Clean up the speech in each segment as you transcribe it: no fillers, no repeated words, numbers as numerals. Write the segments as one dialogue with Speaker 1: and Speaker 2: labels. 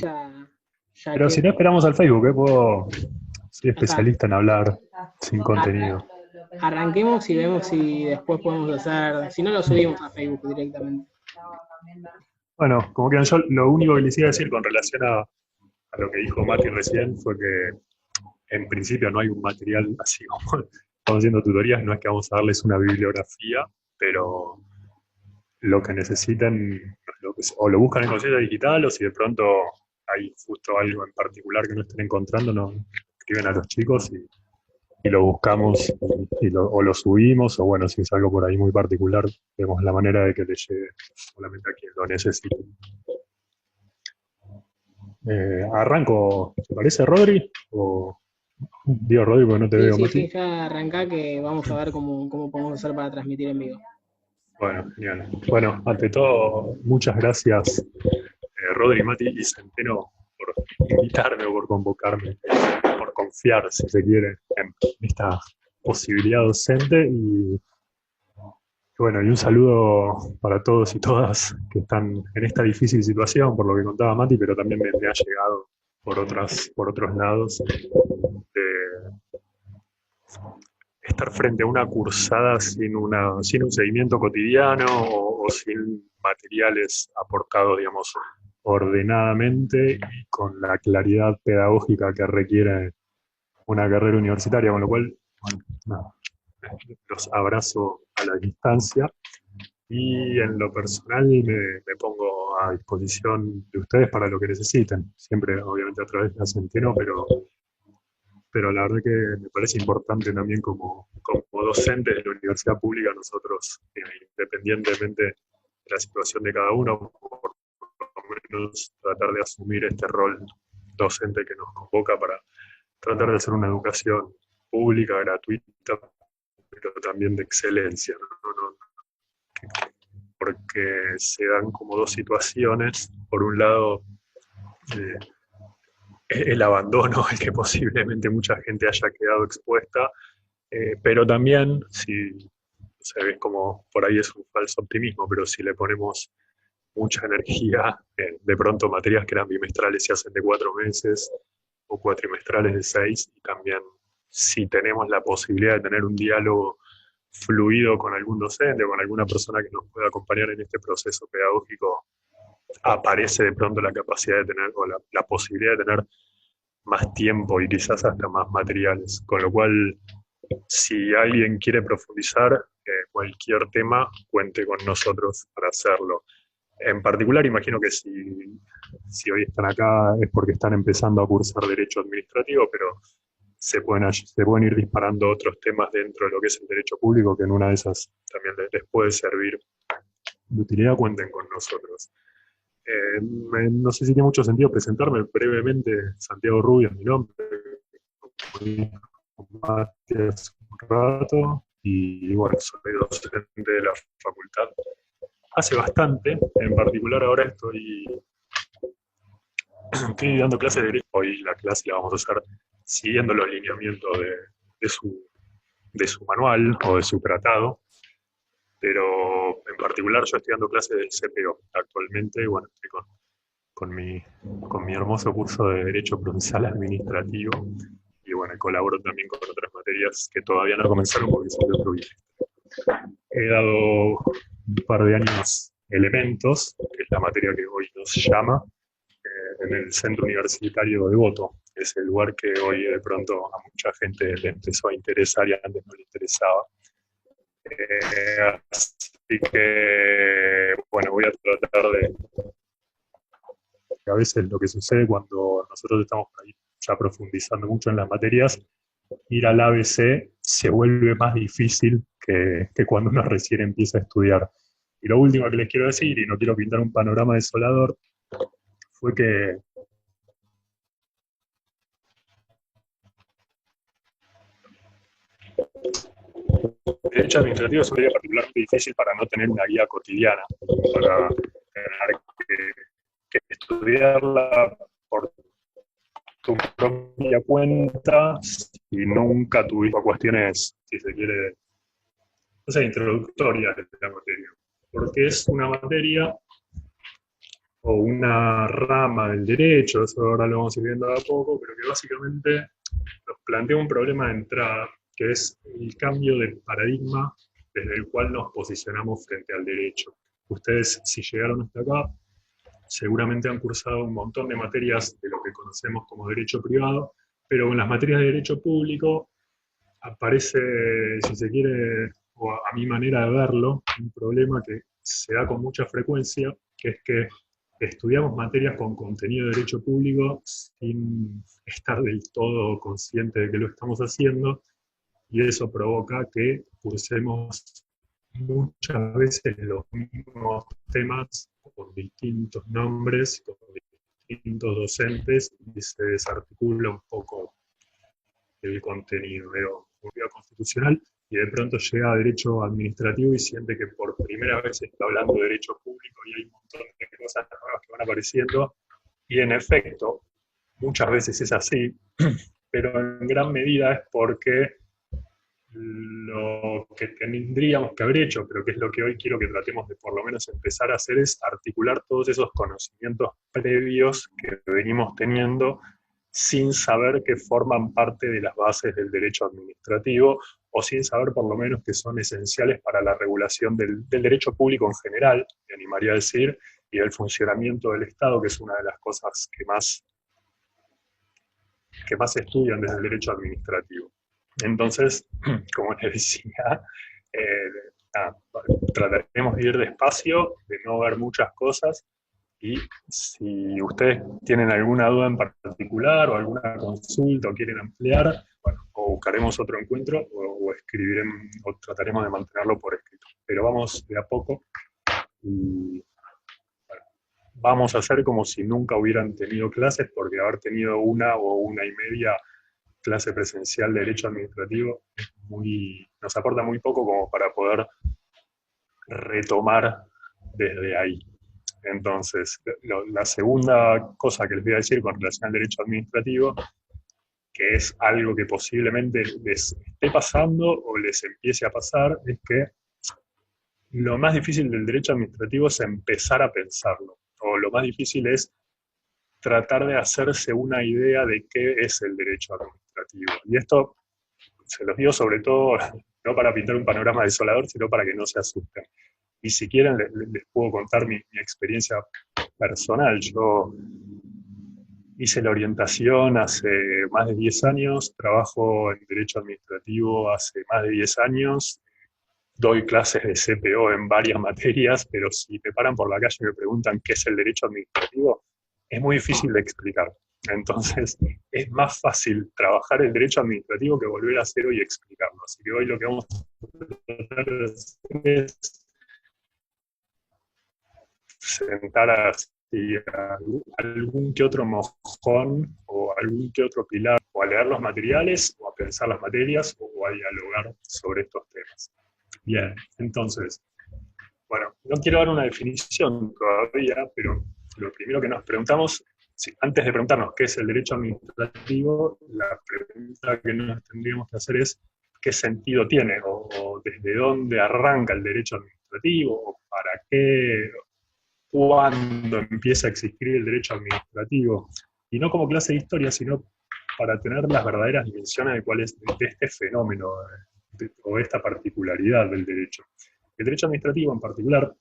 Speaker 1: ya
Speaker 2: Pero si
Speaker 1: que
Speaker 2: no esperamos al Facebook, soy
Speaker 1: acá
Speaker 2: especialista en hablar sin
Speaker 1: arran-
Speaker 2: contenido.
Speaker 1: arranquemos y vemos si después podemos hacer, si no lo subimos a Facebook directamente.
Speaker 2: Bueno, como quieran, yo lo único que les iba a decir con relación a lo que dijo Mati recién fue que en principio no hay un material así como estamos haciendo tutorías, no es que vamos a darles una bibliografía, pero lo que necesiten, o lo buscan en conciencia digital, o si de pronto hay justo algo en particular que no estén encontrando, nos escriben a los chicos y lo buscamos o lo subimos, o bueno, si es algo por ahí muy particular, vemos la manera de que le llegue solamente a quien lo necesite. Arranco, ¿te parece, Rodri? O digo Rodri porque no te
Speaker 1: Sí,
Speaker 2: veo,
Speaker 1: sí, sí,
Speaker 2: Mati.
Speaker 1: ya arrancá que vamos a ver cómo podemos hacer para transmitir en vivo.
Speaker 2: Bueno, genial. Bueno, ante todo, muchas gracias, Rodri, Mati y Centeno, por invitarme o por convocarme, por confiar, si se quiere, en esta posibilidad docente. Y bueno, y un saludo para todos y todas que están en esta difícil situación, por lo que contaba Mati, pero también me ha llegado por otros lados, de estar frente a una cursada sin un seguimiento cotidiano o sin materiales aportados, digamos, ordenadamente y con la claridad pedagógica que requiere una carrera universitaria, con lo cual, bueno, nada, los abrazo a la distancia y en lo personal me pongo a disposición de ustedes para lo que necesiten, siempre obviamente a través de Centeno, pero la verdad que me parece importante también como docentes de la universidad pública nosotros, independientemente de la situación de cada uno, por lo menos tratar de asumir este rol docente que nos convoca para tratar de hacer una educación pública, gratuita, pero también de excelencia, ¿no? Porque se dan como dos situaciones. Por un lado, eh, el abandono al que posiblemente mucha gente haya quedado expuesta, pero también, si se ve como por ahí es un falso optimismo, pero si le ponemos mucha energía, de pronto materias que eran bimestrales se hacen de 4 meses o cuatrimestrales de 6, y también si tenemos la posibilidad de tener un diálogo fluido con algún docente o con alguna persona que nos pueda acompañar en este proceso pedagógico, aparece de pronto la capacidad de tener o la posibilidad de tener más tiempo y quizás hasta más materiales. Con lo cual, si alguien quiere profundizar cualquier tema, cuente con nosotros para hacerlo. En particular, imagino que si hoy están acá es porque están empezando a cursar Derecho Administrativo, pero se pueden ir disparando otros temas dentro de lo que es el derecho público, que en una de esas también les puede servir de utilidad, cuenten con nosotros. No sé si tiene mucho sentido presentarme brevemente. Santiago Rubio es mi nombre, como dijo Mati hace un rato, y bueno, soy docente de la facultad hace bastante. En particular ahora estoy dando clases de derecho. Hoy la clase la vamos a hacer siguiendo los lineamientos de su, de su manual o de su tratado, pero en particular yo estoy dando clases del CPO actualmente. Bueno, estoy con mi, con mi hermoso curso de Derecho Procesal Administrativo, y bueno, colaboro también con otras materias que todavía no comenzaron porque son de otro bimestre. He dado un par de años elementos, que es la materia que hoy nos llama, en el Centro Universitario de Voto. Es el lugar que hoy de pronto a mucha gente le empezó a interesar y antes no le interesaba. Así que, bueno, voy a tratar de... A veces lo que sucede cuando nosotros estamos ahí ya profundizando mucho en las materias, ir al ABC se vuelve más difícil que cuando uno recién empieza a estudiar. Y lo último que les quiero decir, y no quiero pintar un panorama desolador, fue que el derecho administrativo es un área particularmente difícil para no tener una guía cotidiana, para tener que estudiarla por tu propia cuenta y nunca tuviste cuestiones, si se quiere, no sé, introductorias de la materia. Porque es una materia o una rama del derecho, eso ahora lo vamos a ir viendo de a poco, pero que básicamente nos plantea un problema de entrada, que es el cambio de paradigma desde el cual nos posicionamos frente al derecho. Ustedes, si llegaron hasta acá, seguramente han cursado un montón de materias de lo que conocemos como derecho privado, pero en las materias de derecho público aparece, si se quiere, o a mi manera de verlo, un problema que se da con mucha frecuencia, que es que estudiamos materias con contenido de derecho público sin estar del todo consciente de que lo estamos haciendo, y eso provoca que cursemos muchas veces los mismos temas con distintos nombres, con distintos docentes, y se desarticula un poco el contenido. Veo unidad constitucional y de pronto llega a derecho administrativo y siente que por primera vez está hablando de derecho público y hay un montón de cosas nuevas que van apareciendo. Y en efecto, muchas veces es así, pero en gran medida es porque lo que tendríamos que haber hecho, pero que es lo que hoy quiero que tratemos de por lo menos empezar a hacer, es articular todos esos conocimientos previos que venimos teniendo sin saber que forman parte de las bases del derecho administrativo, o sin saber por lo menos que son esenciales para la regulación del derecho público en general, me animaría a decir, y del funcionamiento del Estado, que es una de las cosas que más se estudian desde el derecho administrativo. Entonces, como les decía, trataremos de ir despacio, de no ver muchas cosas, y si ustedes tienen alguna duda en particular o alguna consulta o quieren ampliar, bueno, o buscaremos otro encuentro o escribiremos o trataremos de mantenerlo por escrito. Pero vamos de a poco y bueno, vamos a hacer como si nunca hubieran tenido clases, porque haber tenido una o una y media clase presencial de derecho administrativo nos aporta muy poco como para poder retomar desde ahí. Entonces, la segunda cosa que les voy a decir con relación al derecho administrativo, que es algo que posiblemente les esté pasando o les empiece a pasar, es que lo más difícil del derecho administrativo es empezar a pensarlo, o lo más difícil es tratar de hacerse una idea de qué es el derecho administrativo. Y esto se los digo sobre todo no para pintar un panorama desolador, sino para que no se asusten. Y si quieren, les puedo contar mi experiencia personal. Yo hice la orientación hace más de 10 años, trabajo en Derecho Administrativo hace más de 10 años, doy clases de CPO en varias materias, pero si me paran por la calle y me preguntan qué es el Derecho Administrativo, es muy difícil de explicar. Entonces, es más fácil trabajar el derecho administrativo que volver a hacerlo y explicarlo. Así que hoy lo que vamos a tratar de hacer es sentar así a algún que otro mojón o algún que otro pilar, o a leer los materiales, o a pensar las materias, o a dialogar sobre estos temas. Bien, entonces, bueno, no quiero dar una definición todavía, pero lo primero que nos preguntamos, antes de preguntarnos qué es el derecho administrativo, la pregunta que nos tendríamos que hacer es qué sentido tiene, o desde dónde arranca el derecho administrativo, o para qué, cuándo empieza a existir el derecho administrativo. Y no como clase de historia, sino para tener las verdaderas dimensiones de cuál es de este fenómeno o esta particularidad del derecho. El derecho administrativo en particular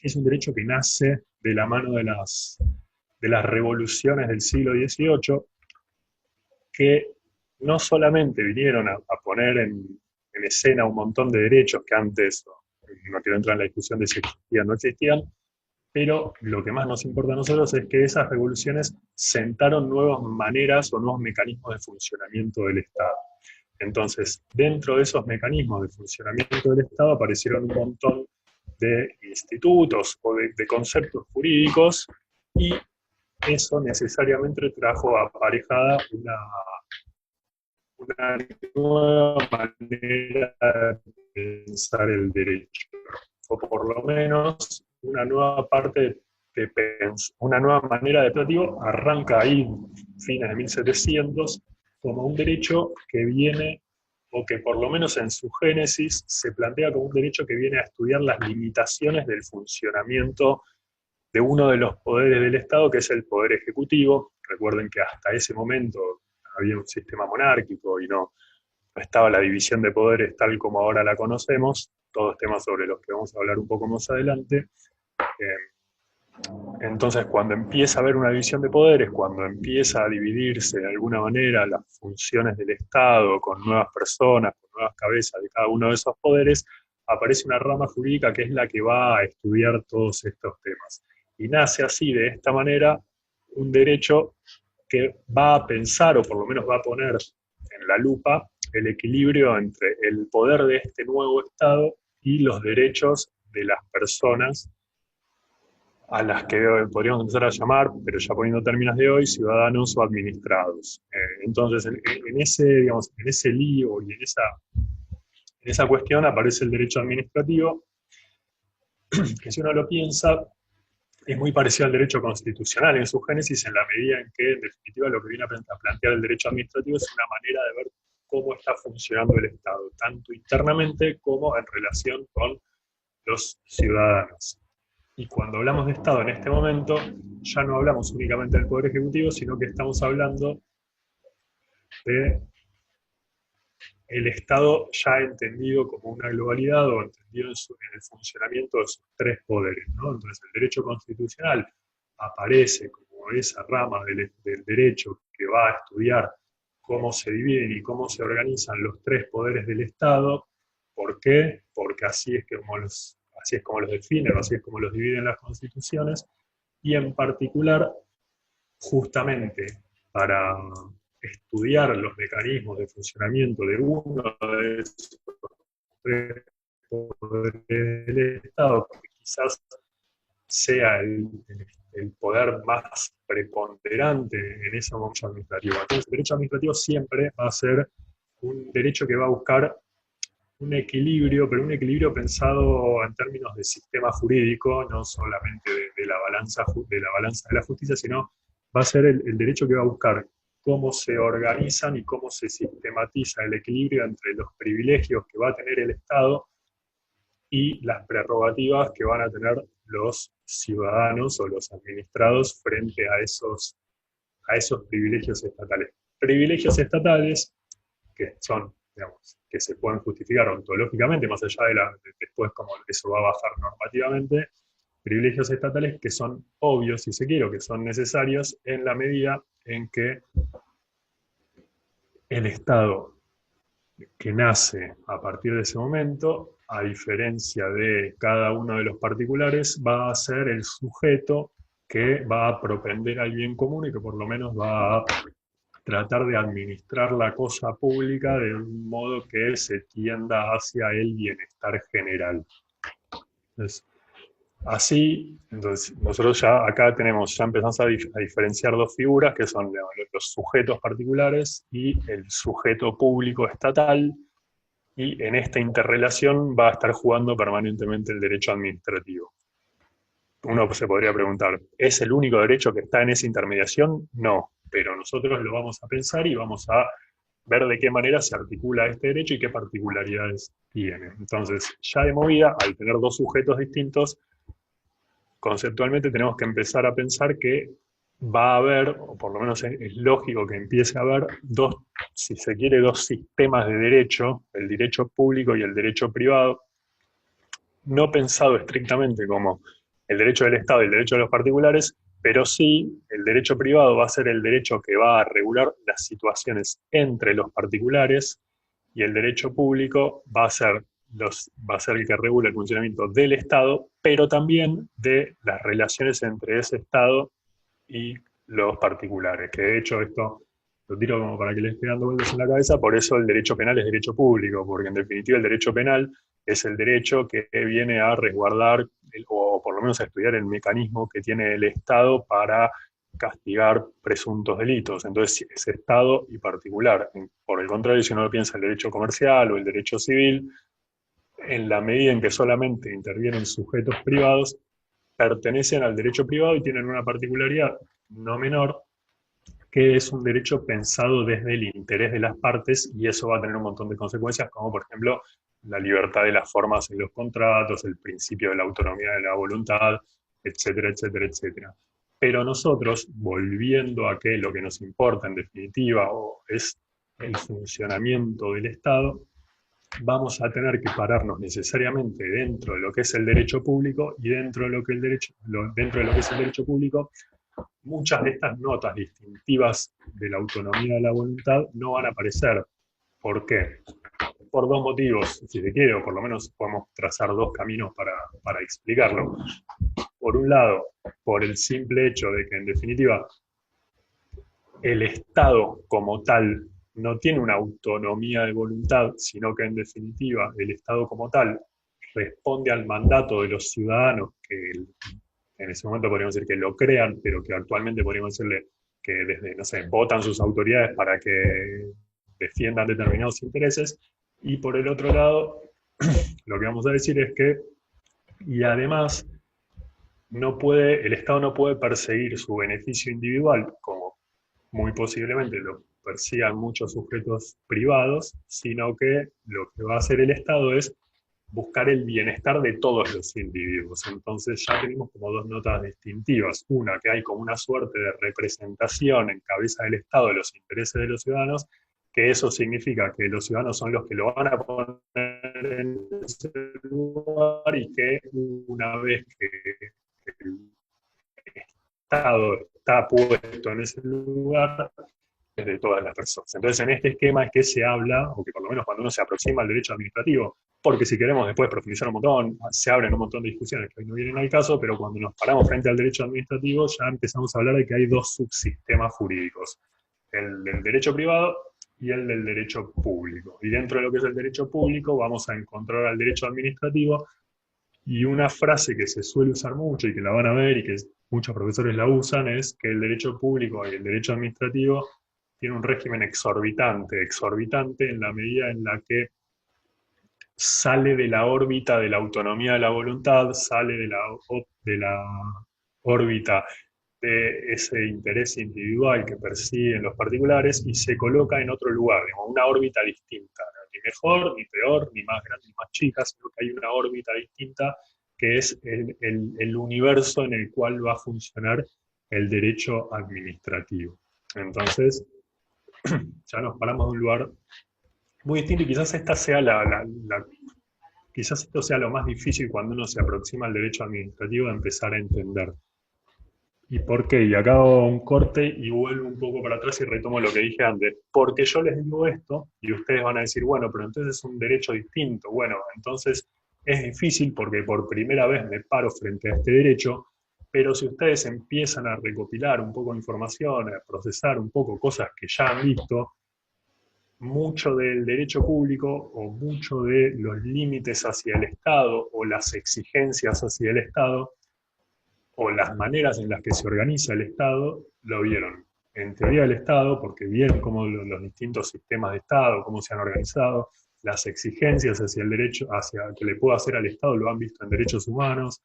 Speaker 2: es un derecho que nace de la mano de las revoluciones del siglo XVIII, que no solamente vinieron a poner en escena un montón de derechos que antes, no quiero entrar en la discusión de si existían o no existían, pero lo que más nos importa a nosotros es que esas revoluciones sentaron nuevas maneras o nuevos mecanismos de funcionamiento del Estado. Entonces, dentro de esos mecanismos de funcionamiento del Estado aparecieron un montón de institutos o de conceptos jurídicos, y eso necesariamente trajo aparejada una nueva manera de pensar el derecho, o por lo menos una nueva parte una nueva manera de tratativo arranca ahí, fines de 1700, como un derecho que viene, o que por lo menos en su génesis se plantea como un derecho que viene a estudiar las limitaciones del funcionamiento de uno de los poderes del Estado, que es el poder ejecutivo. Recuerden que hasta ese momento había un sistema monárquico y no estaba la división de poderes tal como ahora la conocemos, todos temas sobre los que vamos a hablar un poco más adelante. Entonces, cuando empieza a haber una división de poderes, cuando empieza a dividirse de alguna manera las funciones del Estado con nuevas personas, con nuevas cabezas de cada uno de esos poderes, aparece una rama jurídica que es la que va a estudiar todos estos temas. Y nace así, de esta manera, un derecho que va a pensar, o por lo menos va a poner en la lupa, el equilibrio entre el poder de este nuevo Estado y los derechos de las personas a las que podríamos empezar a llamar, pero ya poniendo términos de hoy, ciudadanos o administrados. Entonces, en ese, digamos, en ese lío y en esa cuestión aparece el derecho administrativo, que si uno lo piensa, es muy parecido al derecho constitucional en su génesis, en la medida en que, en definitiva, lo que viene a plantear el derecho administrativo es una manera de ver cómo está funcionando el Estado, tanto internamente como en relación con los ciudadanos. Y cuando hablamos de Estado en este momento, ya no hablamos únicamente del Poder Ejecutivo, sino que estamos hablando de el Estado ya entendido como una globalidad o entendido en el funcionamiento de sus tres poderes, ¿no? Entonces el derecho constitucional aparece como esa rama del derecho que va a estudiar cómo se dividen y cómo se organizan los tres poderes del Estado. ¿Por qué? Porque así es como los definen, o así es como los dividen las constituciones, y en particular, justamente para estudiar los mecanismos de funcionamiento de uno de esos tres poderes del Estado, que quizás sea el poder más preponderante en ese momento administrativo. Entonces, el derecho administrativo siempre va a ser un derecho que va a buscar un equilibrio, pero un equilibrio pensado en términos de sistema jurídico, no solamente de la balanza de la justicia, sino va a ser el derecho que va a buscar cómo se organizan y cómo se sistematiza el equilibrio entre los privilegios que va a tener el Estado y las prerrogativas que van a tener los ciudadanos o los administrados frente a esos privilegios estatales. Privilegios estatales que son, digamos, que se pueden justificar ontológicamente, más allá de después cómo eso va a bajar normativamente, privilegios estatales que son obvios, si se quiere, o que son necesarios en la medida en que el Estado que nace a partir de ese momento, a diferencia de cada uno de los particulares, va a ser el sujeto que va a propender al bien común y que por lo menos va a tratar de administrar la cosa pública de un modo que se tienda hacia el bienestar general. Entonces, así, entonces nosotros ya acá ya empezamos a diferenciar dos figuras que son, digamos, los sujetos particulares y el sujeto público estatal, y en esta interrelación va a estar jugando permanentemente el derecho administrativo. Uno se podría preguntar, ¿es el único derecho que está en esa intermediación? No, pero nosotros lo vamos a pensar y vamos a ver de qué manera se articula este derecho y qué particularidades tiene. Entonces, ya de movida, al tener dos sujetos distintos, conceptualmente tenemos que empezar a pensar que va a haber, o por lo menos es lógico que empiece a haber, si se quiere, dos sistemas de derecho, el derecho público y el derecho privado, no pensado estrictamente como el derecho del Estado y el derecho de los particulares, pero sí el derecho privado va a ser el derecho que va a regular las situaciones entre los particulares y el derecho público va a ser el que regula el funcionamiento del Estado, pero también de las relaciones entre ese Estado y los particulares, que de hecho esto lo tiro como para que les esté dando vueltas en la cabeza, por eso el derecho penal es derecho público, porque en definitiva el derecho penal es el derecho que viene a resguardar, o por lo menos a estudiar el mecanismo que tiene el Estado para castigar presuntos delitos. Entonces es Estado y particular. Por el contrario, si uno lo piensa el derecho comercial o el derecho civil, en la medida en que solamente intervienen sujetos privados, pertenecen al derecho privado y tienen una particularidad no menor, que es un derecho pensado desde el interés de las partes, y eso va a tener un montón de consecuencias, como por ejemplo la libertad de las formas en los contratos, el principio de la autonomía de la voluntad, etcétera, etcétera, etcétera. Pero nosotros, volviendo a que lo que nos importa en definitiva es el funcionamiento del Estado, vamos a tener que pararnos necesariamente dentro de lo que es el derecho público, y dentro de lo que, dentro de lo que es el derecho público, muchas de estas notas distintivas de la autonomía de la voluntad no van a aparecer. ¿Por qué? Por dos motivos, si se quiere, o por lo menos podemos trazar dos caminos para explicarlo. Por un lado, por el simple hecho de que, en definitiva, el Estado como tal no tiene una autonomía de voluntad, sino que, en definitiva, el Estado como tal responde al mandato de los ciudadanos, que en ese momento podríamos decir que lo crean, pero que actualmente podríamos decirle que desde, no sé, votan sus autoridades para que defiendan determinados intereses. Y por el otro lado, lo que vamos a decir es que, y además, el Estado no puede perseguir su beneficio individual, como muy posiblemente lo persigan muchos sujetos privados, sino que lo que va a hacer el Estado es buscar el bienestar de todos los individuos. Entonces ya tenemos como dos notas distintivas. Una, que hay como una suerte de representación en cabeza del Estado de los intereses de los ciudadanos, que eso significa que los ciudadanos son los que lo van a poner en ese lugar, y que una vez que el Estado está puesto en ese lugar, es de todas las personas. Entonces, en este esquema es que se habla, o que por lo menos cuando uno se aproxima al derecho administrativo, porque si queremos después profundizar un montón, se abren un montón de discusiones que hoy no vienen al caso, pero cuando nos paramos frente al derecho administrativo ya empezamos a hablar de que hay dos subsistemas jurídicos: el del derecho privado y el del derecho público. Y dentro de lo que es el derecho público vamos a encontrar al derecho administrativo, y una frase que se suele usar mucho y que la van a ver y que muchos profesores la usan es que el derecho público y el derecho administrativo tiene un régimen exorbitante en la medida en la que sale de la órbita de la autonomía de la voluntad, sale de la órbita de ese interés individual que persiguen los particulares y se coloca en otro lugar, digamos, una órbita distinta, ¿no? Ni mejor, ni peor, ni más grande, ni más chica, sino que hay una órbita distinta que es el universo en el cual va a funcionar el derecho administrativo. Entonces, ya nos paramos de un lugar muy distinto, y quizás esta sea quizás esto sea lo más difícil cuando uno se aproxima al derecho administrativo, de empezar a entender. ¿Y por qué? Y acá hago un corte y vuelvo un poco para atrás y retomo lo que dije antes. Porque yo les digo esto y ustedes van a decir, bueno, pero entonces es un derecho distinto. Bueno, entonces es difícil porque por primera vez me paro frente a este derecho, pero si ustedes empiezan a recopilar un poco de información, a procesar un poco cosas que ya han visto, mucho del derecho público o mucho de los límites hacia el Estado o las exigencias hacia el Estado o las maneras en las que se organiza el Estado, lo vieron en teoría del Estado, porque vieron cómo los distintos sistemas de Estado, cómo se han organizado, las exigencias hacia el derecho, hacia que le pueda hacer al Estado, lo han visto en derechos humanos.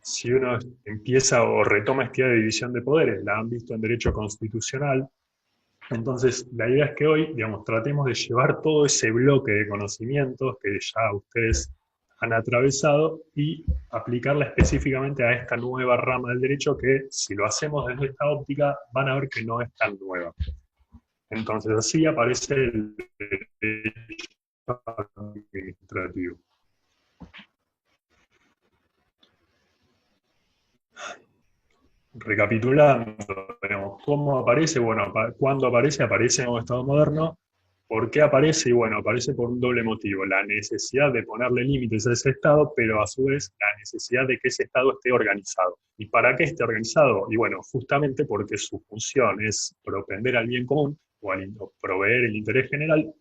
Speaker 2: Si uno empieza o retoma esta idea de división de poderes, la han visto en derecho constitucional. Entonces, la idea es que hoy, digamos, tratemos de llevar todo ese bloque de conocimientos que ya ustedes han atravesado y aplicarla específicamente a esta nueva rama del derecho que, si lo hacemos desde esta óptica, van a ver que no es tan nueva. Entonces, así aparece el derecho administrativo. Recapitulando, digamos, ¿cómo aparece? Bueno, ¿cuándo aparece? Aparece en un Estado moderno. ¿Por qué aparece? Y bueno, aparece por un doble motivo: la necesidad de ponerle límites a ese Estado, pero a su vez la necesidad de que ese Estado esté organizado. ¿Y para qué esté organizado? Y bueno, justamente porque su función es propender al bien común o proveer el interés general,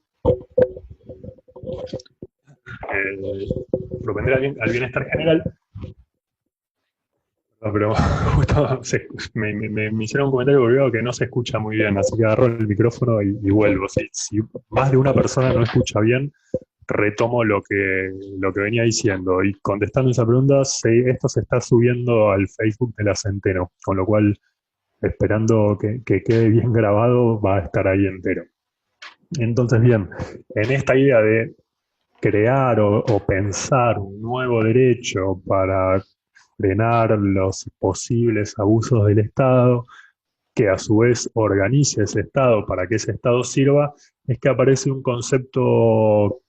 Speaker 2: propender al bienestar general. No, pero justo me hicieron un comentario porque veo que no se escucha muy bien, así que agarro el micrófono y vuelvo. Si más de una persona no escucha bien, retomo lo que venía diciendo. Y contestando esa pregunta, esto se está subiendo al Facebook de la Centeno, con lo cual, esperando que quede bien grabado, va a estar ahí entero. Entonces, bien, en esta idea de crear o pensar un nuevo derecho para frenar los posibles abusos del Estado, que a su vez organice ese Estado para que ese Estado sirva, es que aparece un concepto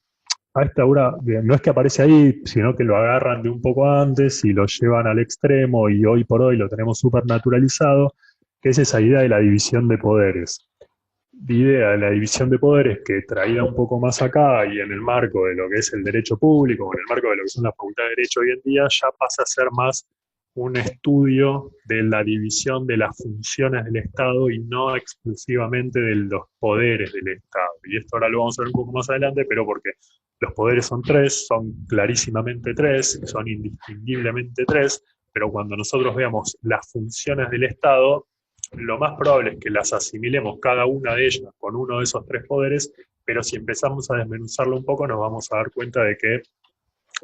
Speaker 2: a esta hora, no es que aparece ahí, sino que lo agarran de un poco antes y lo llevan al extremo y hoy por hoy lo tenemos súper naturalizado, que es esa idea de la división de poderes. La idea de la división de poderes que traída un poco más acá y en el marco de lo que es el derecho público, o en el marco de lo que son las facultades de derecho hoy en día, ya pasa a ser más un estudio de la división de las funciones del Estado y no exclusivamente de los poderes del Estado. Y esto ahora lo vamos a ver un poco más adelante, pero porque los poderes son tres, son clarísimamente tres, son indistinguiblemente tres, pero cuando nosotros veamos las funciones del Estado, lo más probable es que las asimilemos cada una de ellas con uno de esos tres poderes, pero si empezamos a desmenuzarlo un poco nos vamos a dar cuenta de que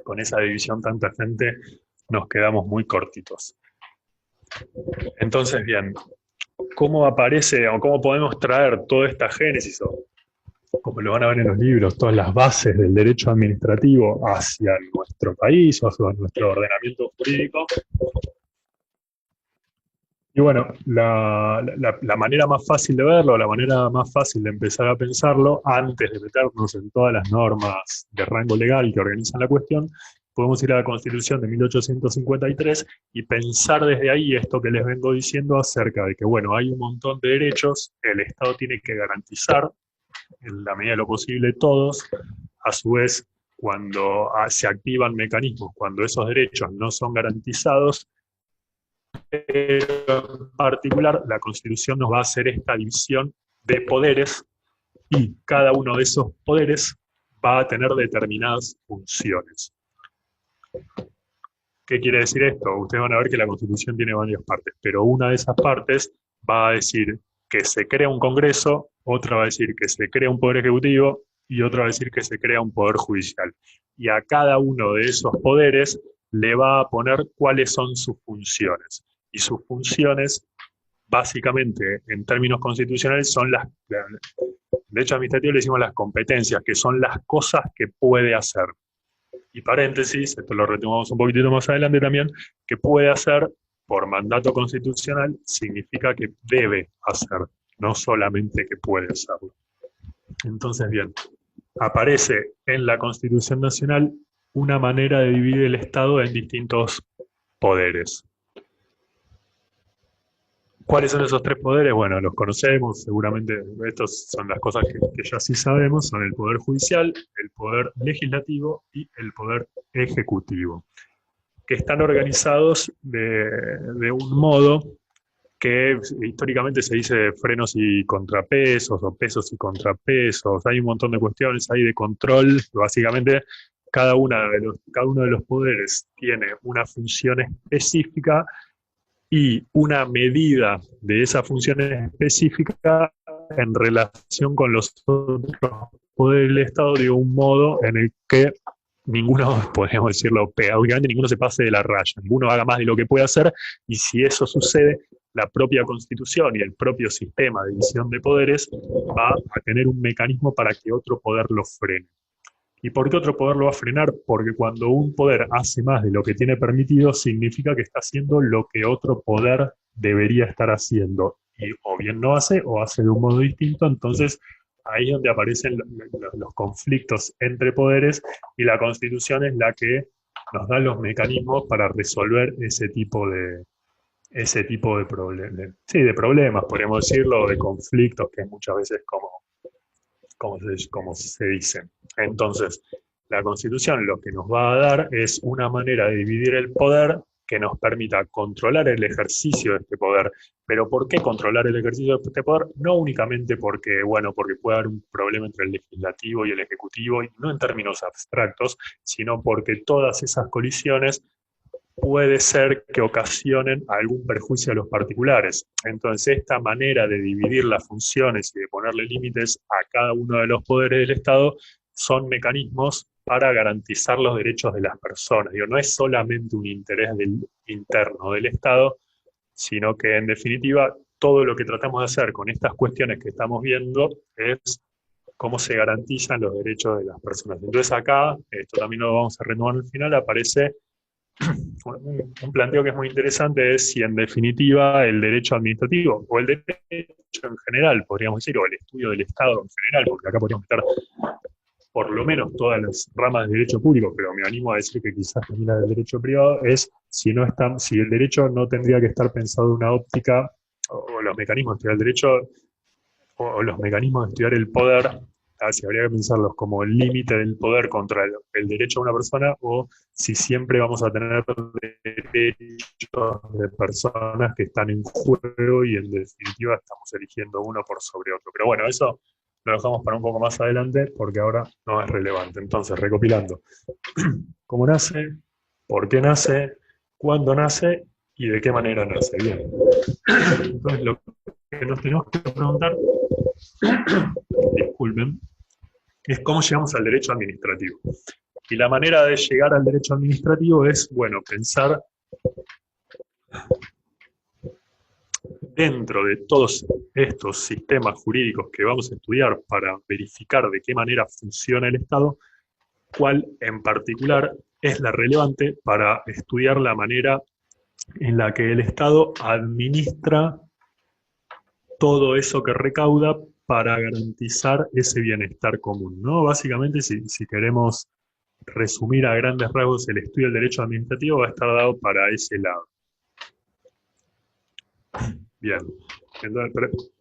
Speaker 2: con esa división tan tajante nos quedamos muy cortitos. Entonces, bien, ¿cómo aparece o cómo podemos traer toda esta génesis, o como lo van a ver en los libros, todas las bases del derecho administrativo hacia nuestro país o hacia nuestro ordenamiento jurídico? Y bueno, la manera más fácil de verlo, la manera más fácil de empezar a pensarlo, antes de meternos en todas las normas de rango legal que organizan la cuestión, podemos ir a la Constitución de 1853 y pensar desde ahí esto que les vengo diciendo acerca de que, bueno, hay un montón de derechos, el Estado tiene que garantizar, en la medida de lo posible, todos. A su vez, cuando se activan mecanismos, cuando esos derechos no son garantizados, pero en particular la Constitución nos va a hacer esta división de poderes y cada uno de esos poderes va a tener determinadas funciones. ¿Qué quiere decir esto? Ustedes van a ver que la Constitución tiene varias partes, pero una de esas partes va a decir que se crea un Congreso, otra va a decir que se crea un Poder Ejecutivo y otra va a decir que se crea un Poder Judicial. Y a cada uno de esos poderes le va a poner cuáles son sus funciones. Y sus funciones, básicamente, en términos constitucionales, son las, de hecho administrativo le decimos las competencias, que son las cosas que puede hacer. Y paréntesis, esto lo retomamos un poquitito más adelante también, que puede hacer por mandato constitucional significa que debe hacer, no solamente que puede hacerlo. Entonces, bien, aparece en la Constitución Nacional una manera de dividir el Estado en distintos poderes. ¿Cuáles son esos tres poderes? Bueno, los conocemos, seguramente estas son las cosas que ya sí sabemos, son el Poder Judicial, el Poder Legislativo y el Poder Ejecutivo, que están organizados de un modo que históricamente se dice frenos y contrapesos, o pesos y contrapesos, hay un montón de cuestiones ahí de control, básicamente cada uno de los poderes tiene una función específica y una medida de esa función específica en relación con los otros poderes del Estado de un modo en el que ninguno, podríamos decirlo, obviamente ninguno se pase de la raya, ninguno haga más de lo que puede hacer, y si eso sucede, la propia Constitución y el propio sistema de división de poderes va a tener un mecanismo para que otro poder lo frene. ¿Y por qué otro poder lo va a frenar? Porque cuando un poder hace más de lo que tiene permitido, significa que está haciendo lo que otro poder debería estar haciendo. Y o bien no hace, o hace de un modo distinto. Entonces, ahí es donde aparecen los conflictos entre poderes, y la Constitución es la que nos da los mecanismos para resolver ese tipo de problemas. Sí, de problemas, podríamos decirlo, de conflictos, que muchas veces como se dice. Entonces, la Constitución lo que nos va a dar es una manera de dividir el poder que nos permita controlar el ejercicio de este poder. ¿Pero por qué controlar el ejercicio de este poder? No únicamente porque puede haber un problema entre el legislativo y el ejecutivo, y no en términos abstractos, sino porque todas esas colisiones puede ser que ocasionen algún perjuicio a los particulares. Entonces, esta manera de dividir las funciones y de ponerle límites a cada uno de los poderes del Estado son mecanismos para garantizar los derechos de las personas. No es solamente un interés interno del Estado, sino que, en definitiva, todo lo que tratamos de hacer con estas cuestiones que estamos viendo es cómo se garantizan los derechos de las personas. Entonces acá, esto también lo vamos a renovar al final, aparece un planteo que es muy interesante es si en definitiva el derecho administrativo o el derecho en general, podríamos decir, o el estudio del Estado en general, porque acá podríamos estar por lo menos todas las ramas de derecho público, pero me animo a decir que quizás también la del derecho privado, es si no está, si el derecho no tendría que estar pensado en una óptica, o los mecanismos de estudiar el derecho, o los mecanismos de estudiar el poder, si habría que pensarlos como el límite del poder contra el derecho a una persona, o si siempre vamos a tener derechos de personas que están en juego y en definitiva estamos eligiendo uno por sobre otro. Pero bueno, eso lo dejamos para un poco más adelante porque ahora no es relevante. Entonces, recopilando, ¿cómo nace? ¿Por qué nace? ¿Cuándo nace? ¿Y de qué manera nace? Bien. Entonces, lo que nos tenemos que preguntar, disculpen, es cómo llegamos al derecho administrativo. Y la manera de llegar al derecho administrativo es, bueno, pensar dentro de todos estos sistemas jurídicos que vamos a estudiar para verificar de qué manera funciona el Estado, cuál en particular es la relevante para estudiar la manera en la que el Estado administra todo eso que recauda para garantizar ese bienestar común, ¿no? Básicamente, si queremos resumir a grandes rasgos el estudio del derecho administrativo, va a estar dado para ese lado. Bien. Entonces,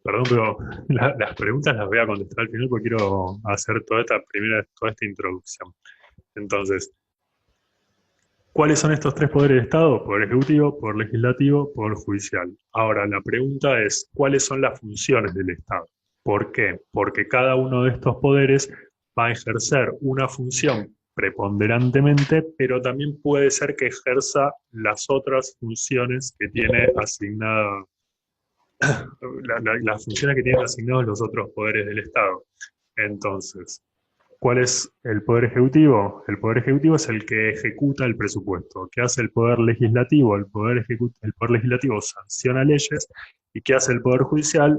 Speaker 2: perdón, pero las preguntas las voy a contestar al final porque quiero hacer toda esta introducción. Entonces, ¿cuáles son estos tres poderes del Estado? Poder ejecutivo, poder legislativo, poder judicial. Ahora, la pregunta es, ¿cuáles son las funciones del Estado? ¿Por qué? Porque cada uno de estos poderes va a ejercer una función preponderantemente, pero también puede ser que ejerza las otras funciones que tiene asignada, las funciones que tienen asignados los otros poderes del Estado. Entonces, ¿cuál es el Poder Ejecutivo? El Poder Ejecutivo es el que ejecuta el presupuesto. ¿Qué hace el Poder Legislativo? El Poder Legislativo sanciona leyes. ¿Y qué hace el Poder Judicial?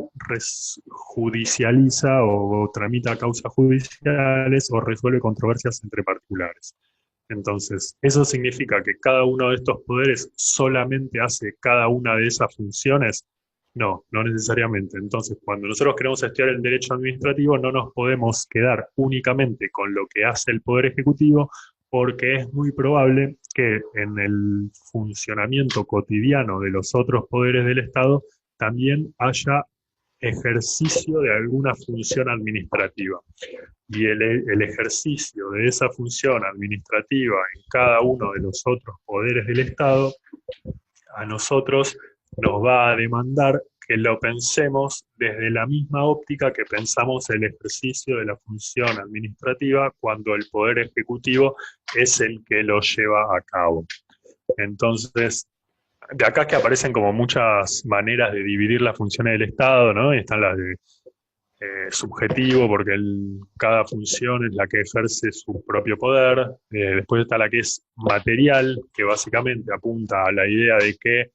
Speaker 2: Judicializa o tramita causas judiciales o resuelve controversias entre particulares. Entonces, ¿eso significa que cada uno de estos poderes solamente hace cada una de esas funciones? No, no necesariamente. Entonces, cuando nosotros queremos estudiar el derecho administrativo, no nos podemos quedar únicamente con lo que hace el Poder Ejecutivo, porque es muy probable que en el funcionamiento cotidiano de los otros poderes del Estado también haya ejercicio de alguna función administrativa. Y el ejercicio de esa función administrativa en cada uno de los otros poderes del Estado, a nosotros nos va a demandar que lo pensemos desde la misma óptica que pensamos el ejercicio de la función administrativa cuando el Poder Ejecutivo es el que lo lleva a cabo. Entonces, de acá que aparecen como muchas maneras de dividir las funciones del Estado, ¿no? Y están las de subjetivo, porque cada función es la que ejerce su propio poder. Después está la que es material, que básicamente apunta a la idea de que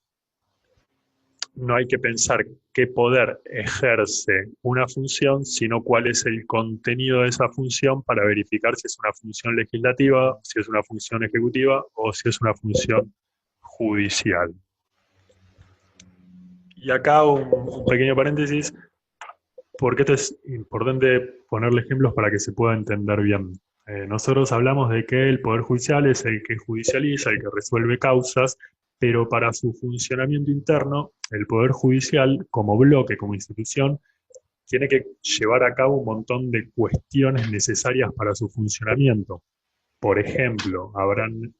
Speaker 2: no hay que pensar qué poder ejerce una función, sino cuál es el contenido de esa función para verificar si es una función legislativa, si es una función ejecutiva o si es una función judicial. Y acá un pequeño paréntesis, porque esto es importante ponerle ejemplos para que se pueda entender bien. Nosotros hablamos de que el Poder Judicial es el que judicializa, el que resuelve causas, pero para su funcionamiento interno, el Poder Judicial, como bloque, como institución, tiene que llevar a cabo un montón de cuestiones necesarias para su funcionamiento. Por ejemplo, habrán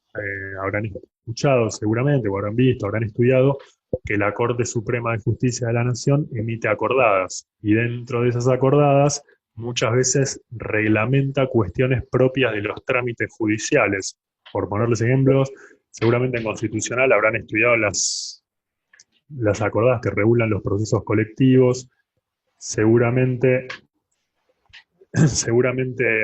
Speaker 2: escuchado seguramente, o habrán visto, habrán estudiado, que la Corte Suprema de Justicia de la Nación emite acordadas, y dentro de esas acordadas muchas veces reglamenta cuestiones propias de los trámites judiciales. Por ponerles ejemplos, seguramente en Constitucional habrán estudiado las acordadas que regulan los procesos colectivos, seguramente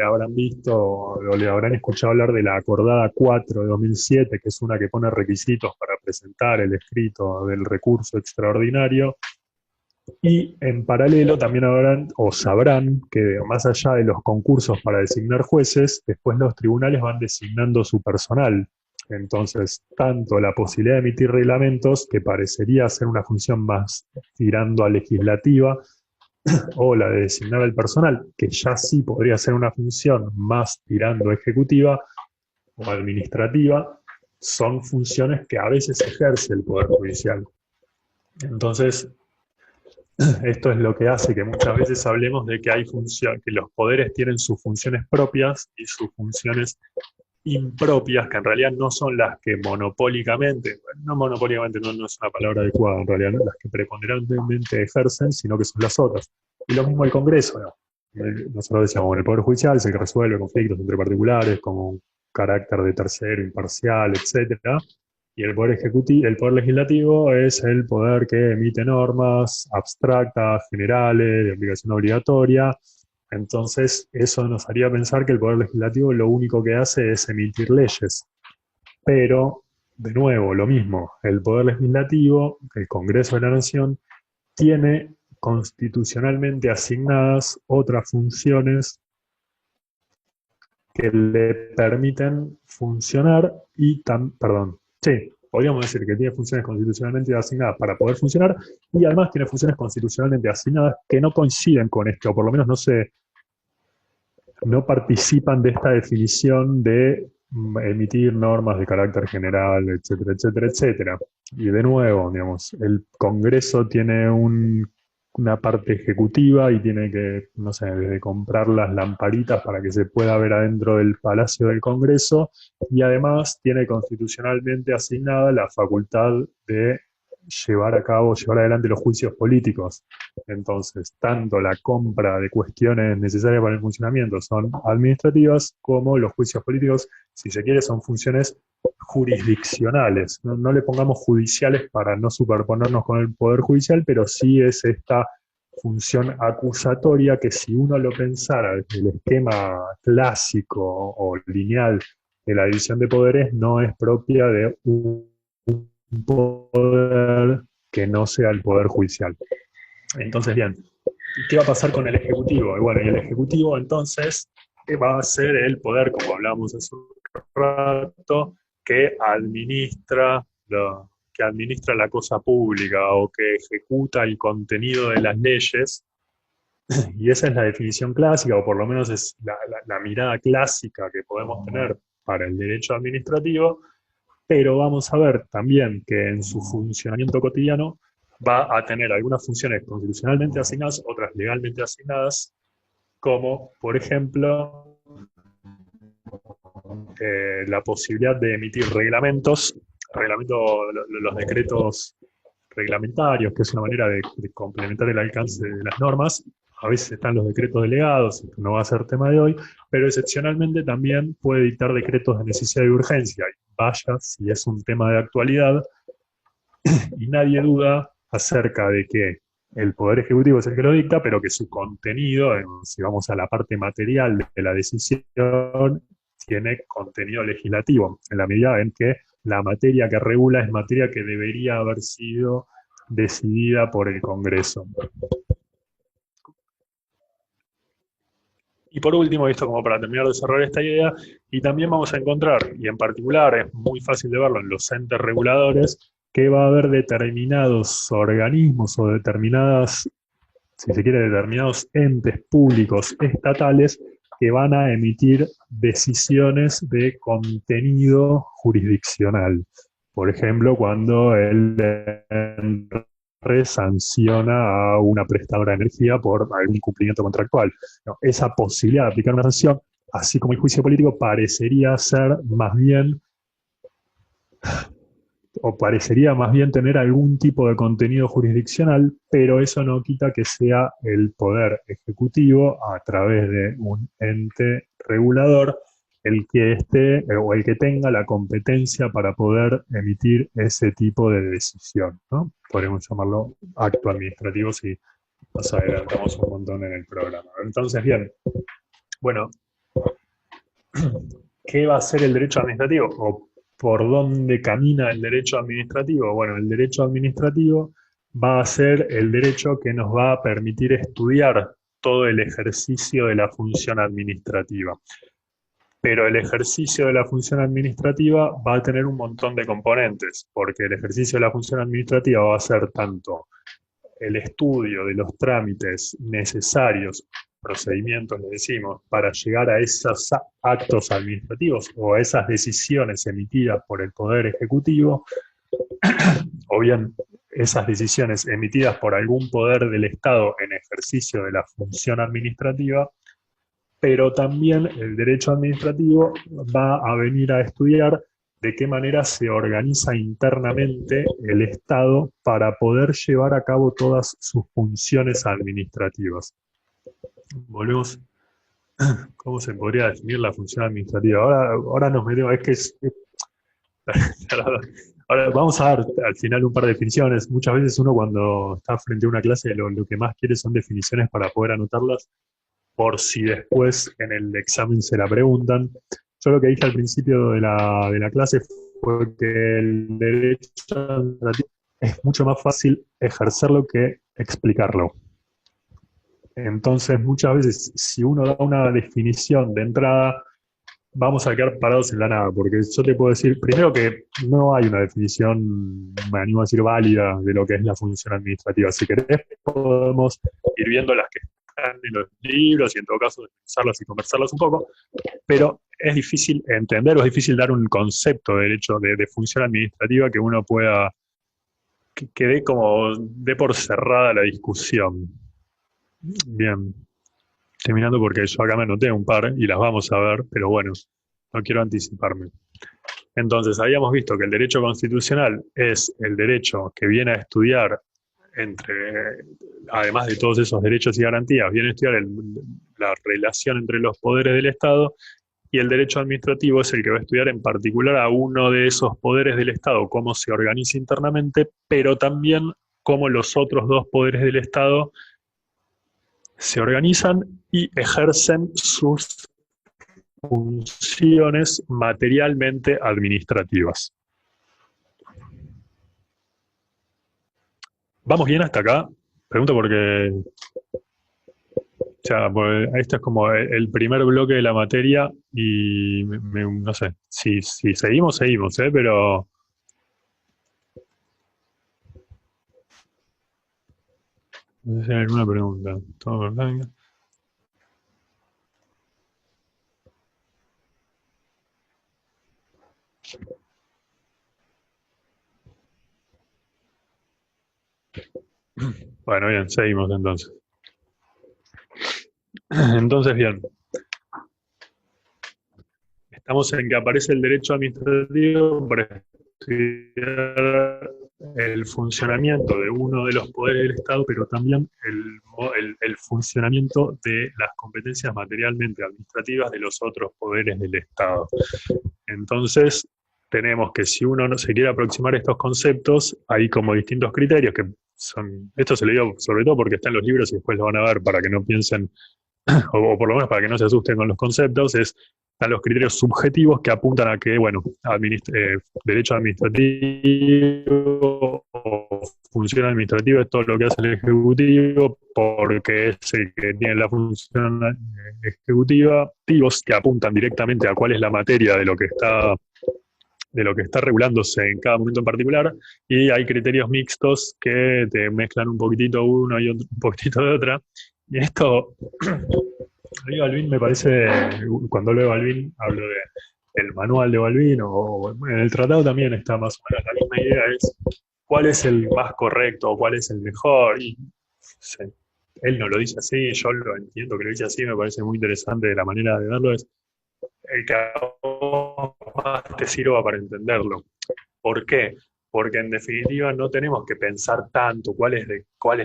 Speaker 2: habrán visto o le habrán escuchado hablar de la Acordada 4 de 2007, que es una que pone requisitos para presentar el escrito del recurso extraordinario. Y en paralelo también habrán o sabrán que más allá de los concursos para designar jueces, después los tribunales van designando su personal. Entonces, tanto la posibilidad de emitir reglamentos, que parecería ser una función más tirando a legislativa, o la de designar al personal, que ya sí podría ser una función más tirando a ejecutiva o administrativa, son funciones que a veces ejerce el Poder Judicial. Entonces, esto es lo que hace que muchas veces hablemos de que hay que los poderes tienen sus funciones propias y sus funciones impropias, que en realidad no son las que monopólicamente, no es una palabra adecuada en realidad, ¿no? Las que preponderantemente ejercen, sino que son las otras. Y lo mismo el Congreso, ¿no? Nosotros decíamos, bueno, el Poder Judicial es el que resuelve conflictos entre particulares, como un carácter de tercero, imparcial, etcétera. Y el Poder Ejecutivo, el Poder Legislativo es el poder que emite normas abstractas, generales, de aplicación obligatoria. Entonces, eso nos haría pensar que el Poder Legislativo lo único que hace es emitir leyes. Pero, de nuevo, lo mismo, el Poder Legislativo, el Congreso de la Nación, tiene constitucionalmente asignadas otras funciones que le permiten funcionar podríamos decir que tiene funciones constitucionalmente asignadas para poder funcionar y además tiene funciones constitucionalmente asignadas que no coinciden con esto, o por lo menos no participan de esta definición de emitir normas de carácter general, etcétera, etcétera, etcétera. Y de nuevo, digamos, el Congreso tiene una parte ejecutiva y tiene que, no sé, desde comprar las lamparitas para que se pueda ver adentro del Palacio del Congreso, y además tiene constitucionalmente asignada la facultad de llevar adelante los juicios políticos. Entonces, tanto la compra de cuestiones necesarias para el funcionamiento son administrativas, como los juicios políticos, si se quiere, son funciones jurisdiccionales. No le pongamos judiciales para no superponernos con el Poder Judicial, pero sí es esta función acusatoria que, si uno lo pensara desde el esquema clásico o lineal de la división de poderes, no es propia de un poder que no sea el Poder Judicial. Entonces, bien, ¿qué va a pasar con el Ejecutivo? Y bueno, y el Ejecutivo entonces va a ser el poder, como hablábamos hace un rato, que administra la cosa pública o que ejecuta el contenido de las leyes. Y esa es la definición clásica, o por lo menos es la mirada clásica que podemos tener para el derecho administrativo, pero vamos a ver también que en su funcionamiento cotidiano va a tener algunas funciones constitucionalmente asignadas, otras legalmente asignadas, como, por ejemplo, la posibilidad de emitir los decretos reglamentarios, que es una manera de complementar el alcance de las normas. A veces están los decretos delegados, esto no va a ser tema de hoy, pero excepcionalmente también puede dictar decretos de necesidad y urgencia. Y vaya si es un tema de actualidad, y nadie duda acerca de que el Poder Ejecutivo es el que lo dicta, pero que su contenido, si vamos a la parte material de la decisión, tiene contenido legislativo, en la medida en que la materia que regula es materia que debería haber sido decidida por el Congreso. Y por último, esto como para terminar de desarrollar esta idea, y también vamos a encontrar, y en particular es muy fácil de verlo en los entes reguladores, que va a haber determinados organismos o determinados entes públicos estatales que van a emitir decisiones de contenido jurisdiccional. Por ejemplo, cuando el sanciona a una prestadora de energía por algún incumplimiento contractual. No, esa posibilidad de aplicar una sanción, así como el juicio político, parecería más bien tener algún tipo de contenido jurisdiccional, pero eso no quita que sea el Poder Ejecutivo, a través de un ente regulador, el que tenga la competencia para poder emitir ese tipo de decisión, ¿no? Podríamos llamarlo acto administrativo si nos adelantamos un montón en el programa. Entonces, bien, bueno, ¿qué va a ser el derecho administrativo? ¿O por dónde camina el derecho administrativo? Bueno, el derecho administrativo va a ser el derecho que nos va a permitir estudiar todo el ejercicio de la función administrativa. Pero el ejercicio de la función administrativa va a tener un montón de componentes, porque el ejercicio de la función administrativa va a ser tanto el estudio de los trámites necesarios, procedimientos, le decimos, para llegar a esos actos administrativos o a esas decisiones emitidas por el Poder Ejecutivo, o bien esas decisiones emitidas por algún poder del Estado en ejercicio de la función administrativa, pero también el derecho administrativo va a venir a estudiar de qué manera se organiza internamente el Estado para poder llevar a cabo todas sus funciones administrativas. Volvemos, ¿cómo se podría definir la función administrativa? Ahora nos metemos, ahora vamos a dar al final un par de definiciones. Muchas veces uno cuando está frente a una clase lo que más quiere son definiciones para poder anotarlas, por si después en el examen se la preguntan. Yo lo que dije al principio de la clase fue que el derecho administrativo es mucho más fácil ejercerlo que explicarlo. Entonces, muchas veces, si uno da una definición de entrada, vamos a quedar parados en la nada, porque yo te puedo decir, primero que no hay una definición, me animo a decir, válida de lo que es la función administrativa. Si querés, podemos ir viendo las que están en los libros y en todo caso usarlas y conversarlas un poco, pero es difícil entender o es difícil dar un concepto de derecho de función administrativa que uno pueda, que dé como, dé por cerrada la discusión. Bien, terminando porque yo acá me anoté un par y las vamos a ver, pero bueno, no quiero anticiparme. Entonces, habíamos visto que el derecho constitucional es el derecho que viene a estudiar además de todos esos derechos y garantías, viene a estudiar la relación entre los poderes del Estado, y el derecho administrativo es el que va a estudiar en particular a uno de esos poderes del Estado, cómo se organiza internamente, pero también cómo los otros dos poderes del Estado se organizan y ejercen sus funciones materialmente administrativas. ¿Vamos bien hasta acá? Pregunto porque pues, esto es como el primer bloque de la materia y no sé, si seguimos, pero... No sé si hay alguna pregunta. ¿Todo perfecto? Bueno, bien, seguimos entonces. Entonces, bien. Estamos en que aparece el derecho administrativo para estudiar el funcionamiento de uno de los poderes del Estado, pero también el funcionamiento de las competencias materialmente administrativas de los otros poderes del Estado. Entonces, tenemos que si uno no se quiere aproximar a estos conceptos, hay como distintos criterios que son, esto se lo digo sobre todo porque está en los libros y después lo van a ver para que no piensen, o por lo menos para que no se asusten con los conceptos, están los criterios subjetivos que apuntan a que, bueno, derecho administrativo o función administrativa es todo lo que hace el Ejecutivo porque es el que tiene la función ejecutiva, que apuntan directamente a cuál es la materia de lo que está regulándose en cada momento en particular, y hay criterios mixtos que te mezclan un poquitito uno y un poquitito de otra. Y esto, a mí Balbín me parece, cuando hablo de Balbín, hablo del manual de Balbín, o en el tratado también está más o menos la misma idea, es cuál es el más correcto, cuál es el mejor, y él no lo dice así, yo lo entiendo que lo dice así, me parece muy interesante la manera de verlo, es el que a vos más te sirva para entenderlo. ¿Por qué? Porque en definitiva no tenemos que pensar tanto cuál es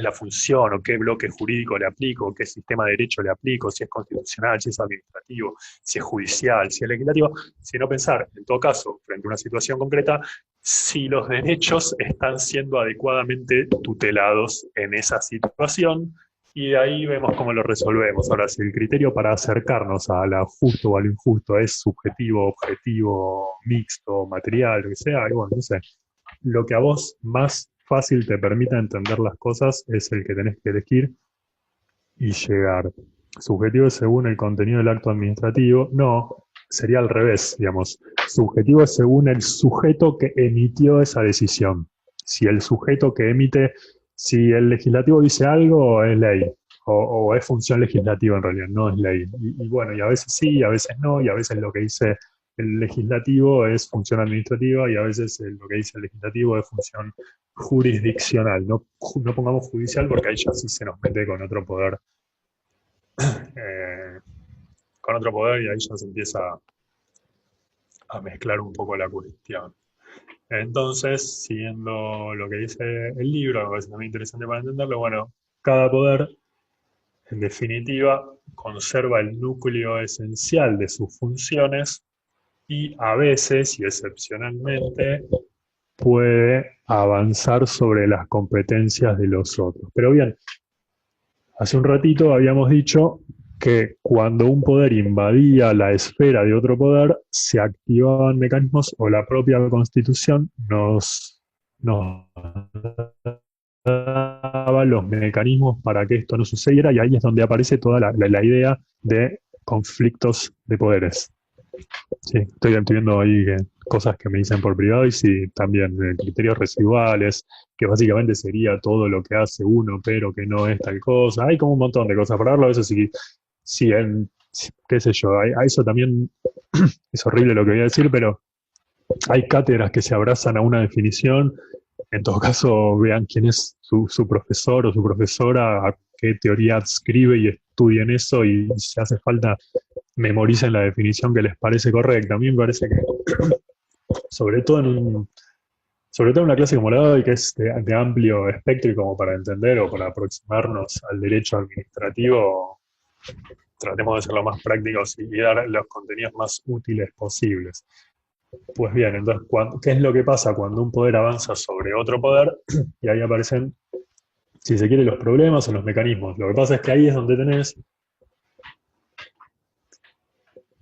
Speaker 2: la función o qué bloque jurídico le aplico, o qué sistema de derecho le aplico, si es constitucional, si es administrativo, si es judicial, si es legislativo, sino pensar, en todo caso, frente a una situación concreta, si los derechos están siendo adecuadamente tutelados en esa situación, y de ahí vemos cómo lo resolvemos. Ahora, si el criterio para acercarnos a lo justo o a lo injusto es subjetivo, objetivo, mixto, material, lo que sea, y bueno, no sé, lo que a vos más fácil te permita entender las cosas es el que tenés que elegir y llegar. Subjetivo según el contenido del acto administrativo, no. sería al revés, digamos. Subjetivo es según el sujeto que emitió esa decisión. Si el sujeto que emite, si el legislativo dice algo, es ley, o es función legislativa en realidad, no es ley. Y bueno, y a veces sí, a veces no, y a veces lo que dice el legislativo es función administrativa, y a veces lo que dice el legislativo es función jurisdiccional. No, no pongamos judicial porque ahí ya sí se nos mete con otro poder. Y ahí ya se empieza a mezclar un poco la cuestión. Entonces, siguiendo lo que dice el libro, me parece también interesante para entenderlo, bueno, cada poder, en definitiva, conserva el núcleo esencial de sus funciones y a veces, y excepcionalmente, puede avanzar sobre las competencias de los otros. Pero bien, hace un ratito habíamos dicho que cuando un poder invadía la esfera de otro poder, se activaban mecanismos o la propia Constitución nos daba los mecanismos para que esto no sucediera, y ahí es donde aparece toda la idea de conflictos de poderes. Sí, estoy viendo ahí cosas que me dicen por privado, y sí, también criterios residuales, que básicamente sería todo lo que hace uno, pero que no es tal cosa. Hay como un montón de cosas para verlo, a veces sí, qué sé yo, a eso también es horrible lo que voy a decir, pero hay cátedras que se abrazan a una definición. En todo caso, vean quién es su profesor o su profesora, a qué teoría adscribe, y estudien eso, y si hace falta memoricen la definición que les parece correcta. A mí me parece que, sobre todo en una clase como la de hoy, que es de amplio espectro y como para entender o para aproximarnos al derecho administrativo, tratemos de ser lo más prácticos y dar los contenidos más útiles posibles. Pues bien, entonces, ¿qué es lo que pasa cuando un poder avanza sobre otro poder? Y ahí aparecen, si se quiere, los problemas o los mecanismos. Lo que pasa es que ahí es donde tenés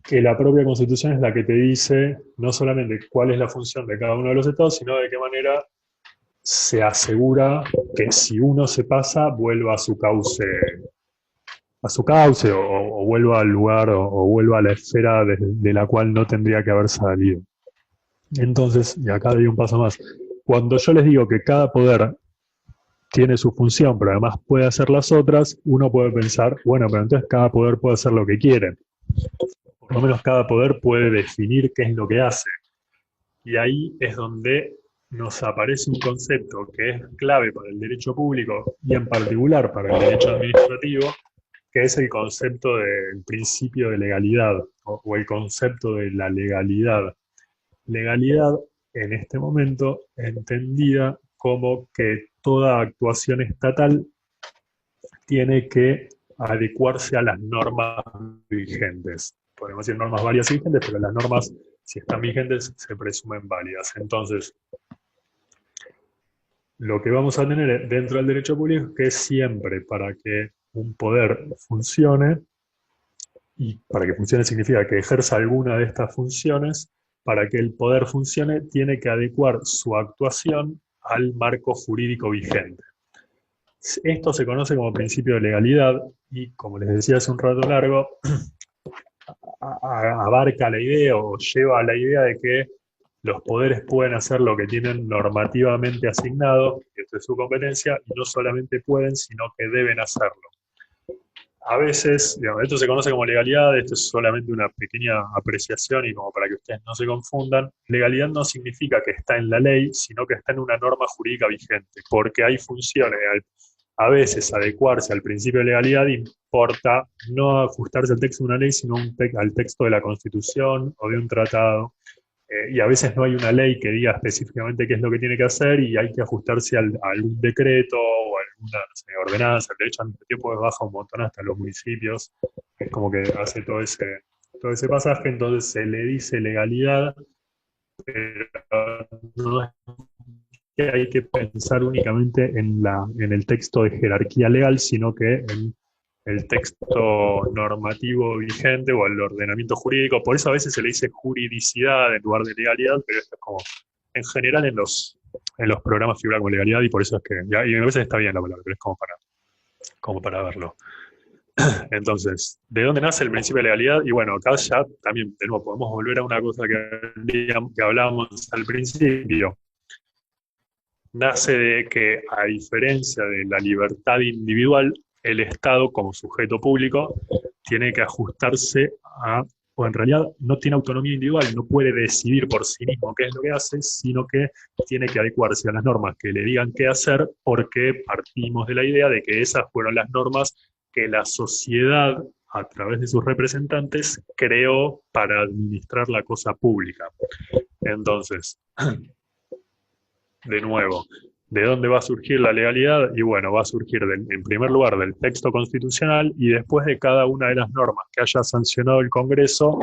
Speaker 2: que la propia Constitución es la que te dice no solamente cuál es la función de cada uno de los estados, sino de qué manera se asegura que si uno se pasa, vuelva a su cauce, o vuelva al lugar, o vuelva a la esfera de la cual no tendría que haber salido. Entonces, y acá doy un paso más, cuando yo les digo que cada poder tiene su función, pero además puede hacer las otras, uno puede pensar, bueno, pero entonces cada poder puede hacer lo que quiere. Por lo menos cada poder puede definir qué es lo que hace. Y ahí es donde nos aparece un concepto que es clave para el derecho público y en particular para el derecho administrativo, que es el concepto del principio de legalidad, o el concepto de la legalidad. Legalidad, en este momento, entendida como que toda actuación estatal tiene que adecuarse a las normas vigentes. Podemos decir normas válidas y vigentes, pero las normas, si están vigentes, se presumen válidas. Entonces, lo que vamos a tener dentro del derecho público es que siempre, para que un poder funcione, y para que funcione significa que ejerza alguna de estas funciones, para que el poder funcione, tiene que adecuar su actuación al marco jurídico vigente. Esto se conoce como principio de legalidad y, como les decía hace un rato largo, abarca la idea o lleva a la idea de que los poderes pueden hacer lo que tienen normativamente asignado, que esto es su competencia, y no solamente pueden, sino que deben hacerlo. A veces, digamos, esto se conoce como legalidad, esto es solamente una pequeña apreciación y como para que ustedes no se confundan, legalidad no significa que está en la ley, sino que está en una norma jurídica vigente, porque hay funciones. A veces adecuarse al principio de legalidad importa no ajustarse al texto de una ley, sino al texto de la Constitución o de un tratado. Y a veces no hay una ley que diga específicamente qué es lo que tiene que hacer y hay que ajustarse a algún decreto o a alguna, no sé, ordenanza. El derecho administrativo pues baja un montón hasta los municipios. Es como que hace todo ese pasaje, entonces se le dice legalidad, pero no es que hay que pensar únicamente en el texto de jerarquía legal, sino que en el texto normativo vigente o el ordenamiento jurídico. Por eso a veces se le dice juridicidad en lugar de legalidad, pero esto es como, en general en los programas figura como legalidad, y por eso es que, y a veces está bien la palabra, pero es como para verlo. Entonces, ¿de dónde nace el principio de legalidad? Y bueno, acá ya también, de nuevo, podemos volver a una cosa que hablábamos al principio. Nace de que, a diferencia de la libertad individual, el Estado, como sujeto público, tiene que ajustarse a, o en realidad no tiene autonomía individual, no puede decidir por sí mismo qué es lo que hace, sino que tiene que adecuarse a las normas que le digan qué hacer, porque partimos de la idea de que esas fueron las normas que la sociedad, a través de sus representantes, creó para administrar la cosa pública. Entonces, de nuevo, ¿de dónde va a surgir la legalidad? Y bueno, va a surgir en primer lugar del texto constitucional y después de cada una de las normas que haya sancionado el Congreso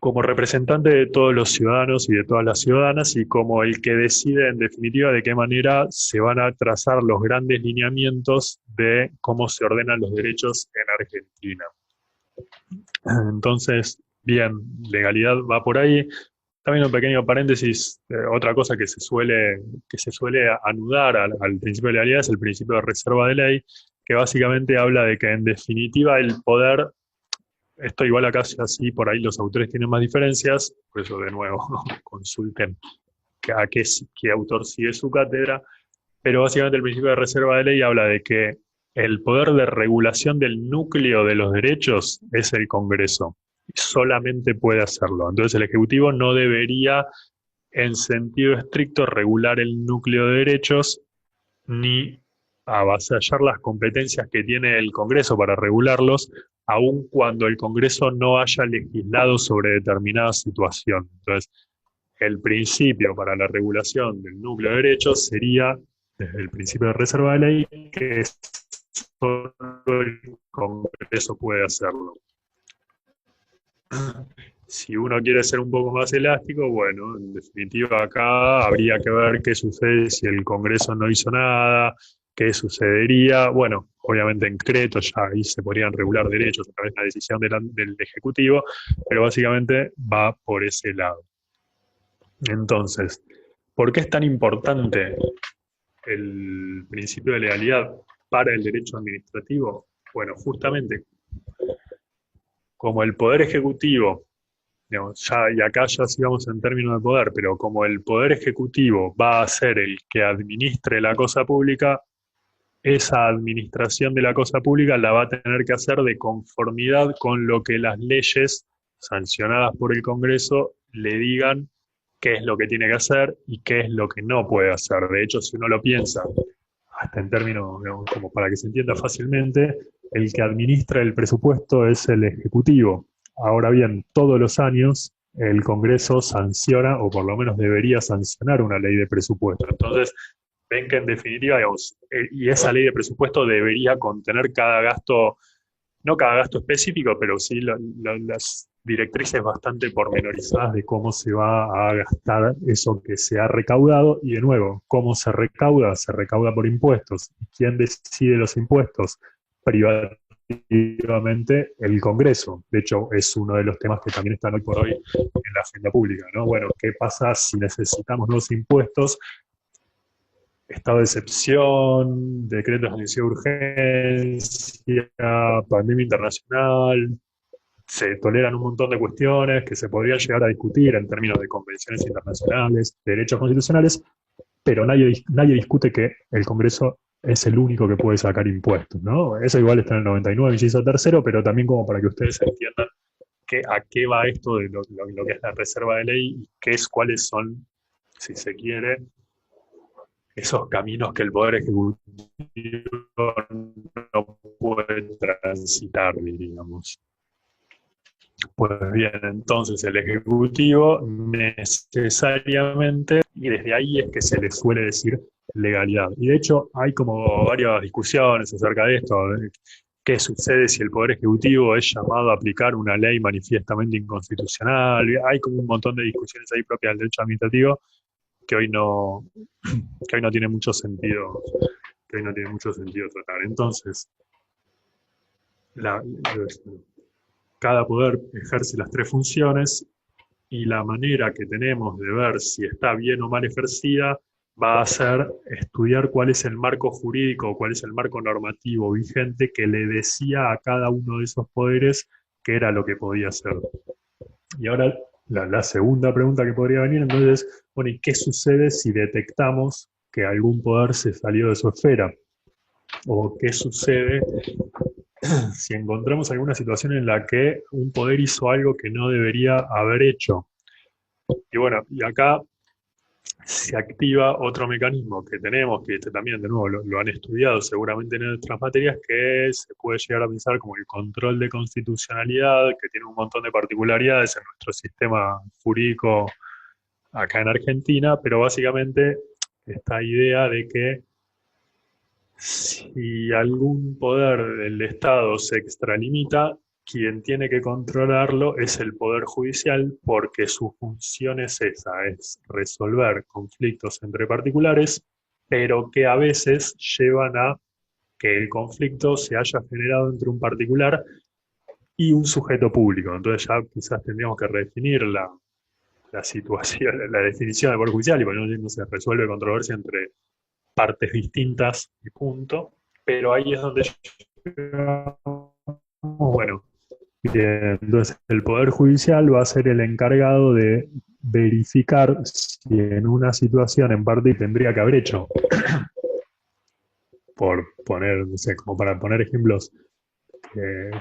Speaker 2: como representante de todos los ciudadanos y de todas las ciudadanas y como el que decide en definitiva de qué manera se van a trazar los grandes lineamientos de cómo se ordenan los derechos en Argentina. Entonces, bien, legalidad va por ahí. También un pequeño paréntesis, otra cosa que se suele anudar al principio de legalidad es el principio de reserva de ley, que básicamente habla de que en definitiva el poder, esto igual acá así por ahí los autores tienen más diferencias, por eso de nuevo consulten a qué autor sigue su cátedra, pero básicamente el principio de reserva de ley habla de que el poder de regulación del núcleo de los derechos es el Congreso. Solamente puede hacerlo. Entonces el Ejecutivo no debería, en sentido estricto, regular el núcleo de derechos ni avasallar las competencias que tiene el Congreso para regularlos, aun cuando el Congreso no haya legislado sobre determinada situación. Entonces, el principio para la regulación del núcleo de derechos sería, desde el principio de reserva de ley, que solo el Congreso puede hacerlo. Si uno quiere ser un poco más elástico, bueno, en definitiva acá habría que ver qué sucede si el Congreso no hizo nada, qué sucedería. Bueno, obviamente en decreto ya ahí se podrían regular derechos a través de la decisión del Ejecutivo, pero básicamente va por ese lado. Entonces, ¿por qué es tan importante el principio de legalidad para el derecho administrativo? Bueno, justamente como el Poder Ejecutivo, digamos, y acá ya sigamos en términos de poder, pero como el Poder Ejecutivo va a ser el que administre la cosa pública, esa administración de la cosa pública la va a tener que hacer de conformidad con lo que las leyes sancionadas por el Congreso le digan qué es lo que tiene que hacer y qué es lo que no puede hacer. De hecho, si uno lo piensa, hasta en términos, digamos, como para que se entienda fácilmente, el que administra el presupuesto es el Ejecutivo. Ahora bien, todos los años el Congreso sanciona, o por lo menos debería sancionar una ley de presupuesto. Entonces, ven que en definitiva, digamos, y esa ley de presupuesto debería contener cada gasto, no cada gasto específico, pero sí las directrices bastante pormenorizadas de cómo se va a gastar eso que se ha recaudado. Y de nuevo, ¿cómo se recauda? Se recauda por impuestos. ¿Quién decide los impuestos? Privativamente el Congreso. De hecho, es uno de los temas que también están hoy por hoy en la agenda pública, ¿no? Bueno, ¿qué pasa si necesitamos nuevos impuestos? Estado de excepción, decretos de necesidad de urgencia, pandemia internacional, se toleran un montón de cuestiones que se podrían llegar a discutir en términos de convenciones internacionales, derechos constitucionales, pero nadie discute que el Congreso es el único que puede sacar impuestos, ¿no? Eso igual está en el 99, inciso tercero, pero también como para que ustedes entiendan a qué va esto de lo que es la reserva de ley y cuáles son, si se quiere, esos caminos que el Poder Ejecutivo no puede transitar, diríamos. Pues bien, entonces el Ejecutivo necesariamente, y desde ahí es que se le suele decir legalidad. Y de hecho hay como varias discusiones acerca de esto, de qué sucede si el Poder Ejecutivo es llamado a aplicar una ley manifiestamente inconstitucional. Hay como un montón de discusiones ahí propias del derecho administrativo que hoy no tiene mucho sentido, tratar. Entonces, cada poder ejerce las tres funciones y la manera que tenemos de ver si está bien o mal ejercida va a ser estudiar cuál es el marco jurídico, cuál es el marco normativo vigente que le decía a cada uno de esos poderes qué era lo que podía hacer. Y ahora la segunda pregunta que podría venir entonces es, bueno, ¿y qué sucede si detectamos que algún poder se salió de su esfera? ¿O qué sucede si encontramos alguna situación en la que un poder hizo algo que no debería haber hecho? Y bueno, y acá se activa otro mecanismo que tenemos, que también de nuevo lo han estudiado seguramente en otras materias, que se puede llegar a pensar como el control de constitucionalidad, que tiene un montón de particularidades en nuestro sistema jurídico acá en Argentina, pero básicamente esta idea de que si algún poder del Estado se extralimita, quien tiene que controlarlo es el Poder Judicial porque su función es esa, es resolver conflictos entre particulares, pero que a veces llevan a que el conflicto se haya generado entre un particular y un sujeto público. Entonces ya quizás tendríamos que redefinir la situación, la definición del Poder Judicial y bueno, no se resuelve controversia entre partes distintas y punto, pero ahí es donde bueno, bien, entonces el Poder Judicial va a ser el encargado de verificar si en una situación en parte tendría que haber hecho, por poner, no sé, como para poner ejemplos,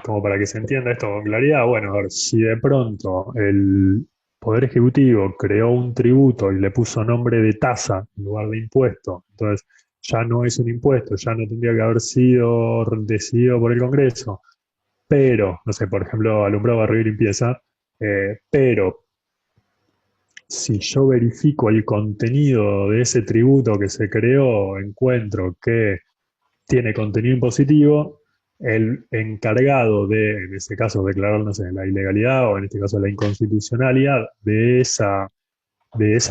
Speaker 2: como para que se entienda esto con claridad, bueno, a ver, si de pronto el Poder Ejecutivo creó un tributo y le puso nombre de tasa en lugar de impuesto, entonces ya no es un impuesto, ya no tendría que haber sido decidido por el Congreso, pero, no sé, por ejemplo, alumbrado, barrio y limpieza, pero si yo verifico el contenido de ese tributo que se creó, encuentro que tiene contenido impositivo, el encargado de, en ese caso, declarar, no sé, la ilegalidad o en este caso la inconstitucionalidad de esa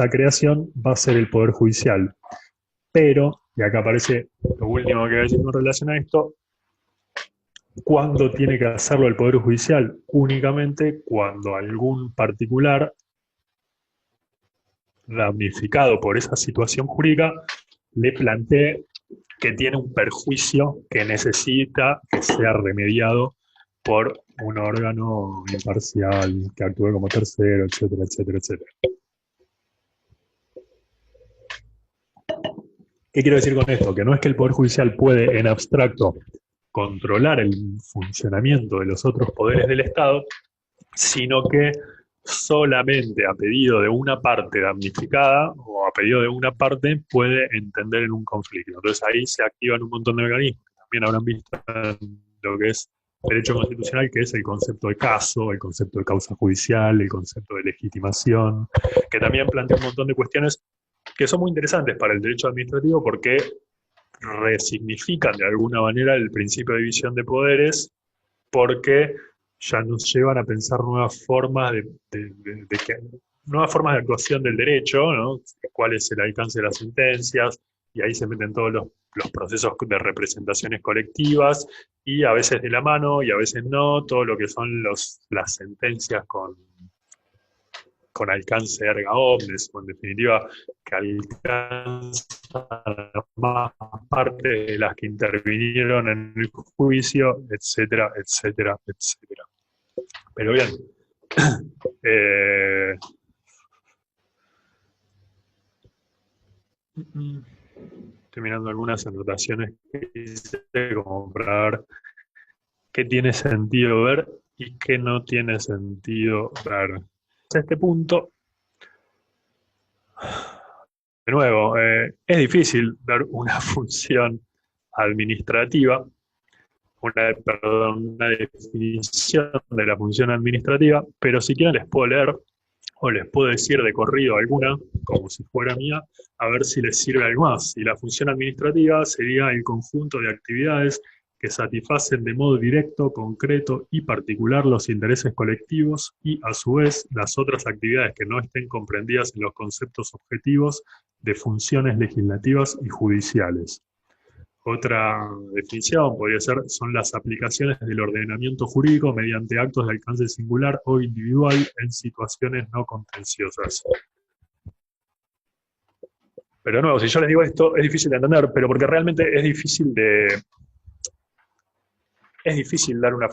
Speaker 2: creación va a ser el Poder Judicial. Pero, y acá aparece lo último que voy a decir con relación a esto, ¿cuándo tiene que hacerlo el Poder Judicial? Únicamente cuando algún particular damnificado por esa situación jurídica le plantee que tiene un perjuicio que necesita que sea remediado por un órgano imparcial, que actúe como tercero, etcétera, etcétera, etcétera. ¿Qué quiero decir con esto? Que no es que el Poder Judicial puede, en abstracto, controlar el funcionamiento de los otros poderes del Estado, sino que solamente a pedido de una parte damnificada o a pedido de una parte puede entender en un conflicto. Entonces ahí se activan un montón de mecanismos que también habrán visto en lo que es derecho constitucional, que es el concepto de caso, el concepto de causa judicial, el concepto de legitimación, que también plantea un montón de cuestiones que son muy interesantes para el derecho administrativo porque resignifican de alguna manera el principio de división de poderes porque ya nos llevan a pensar nuevas formas nuevas formas de actuación del derecho, ¿no? Cuál es el alcance de las sentencias, y ahí se meten todos los procesos de representaciones colectivas, y a veces de la mano, y a veces no, todo lo que son las sentencias con alcance erga omnes, o en definitiva, que alcanzan más parte de las que intervinieron en el juicio, etcétera, etcétera, etcétera. Pero bien, estoy mirando algunas anotaciones que hice como para ver qué tiene sentido ver y qué no tiene sentido ver. A este punto, de nuevo, es difícil dar una función administrativa, una definición de la función administrativa, pero si quieren les puedo leer o les puedo decir de corrido alguna, como si fuera mía, a ver si les sirve algo más. Y la función administrativa sería el conjunto de actividades que satisfacen de modo directo, concreto y particular los intereses colectivos y, a su vez, las otras actividades que no estén comprendidas en los conceptos objetivos de funciones legislativas y judiciales. Otra definición podría ser, son las aplicaciones del ordenamiento jurídico mediante actos de alcance singular o individual en situaciones no contenciosas. Pero de nuevo, si yo les digo esto, es difícil de entender, pero porque realmente es difícil dar una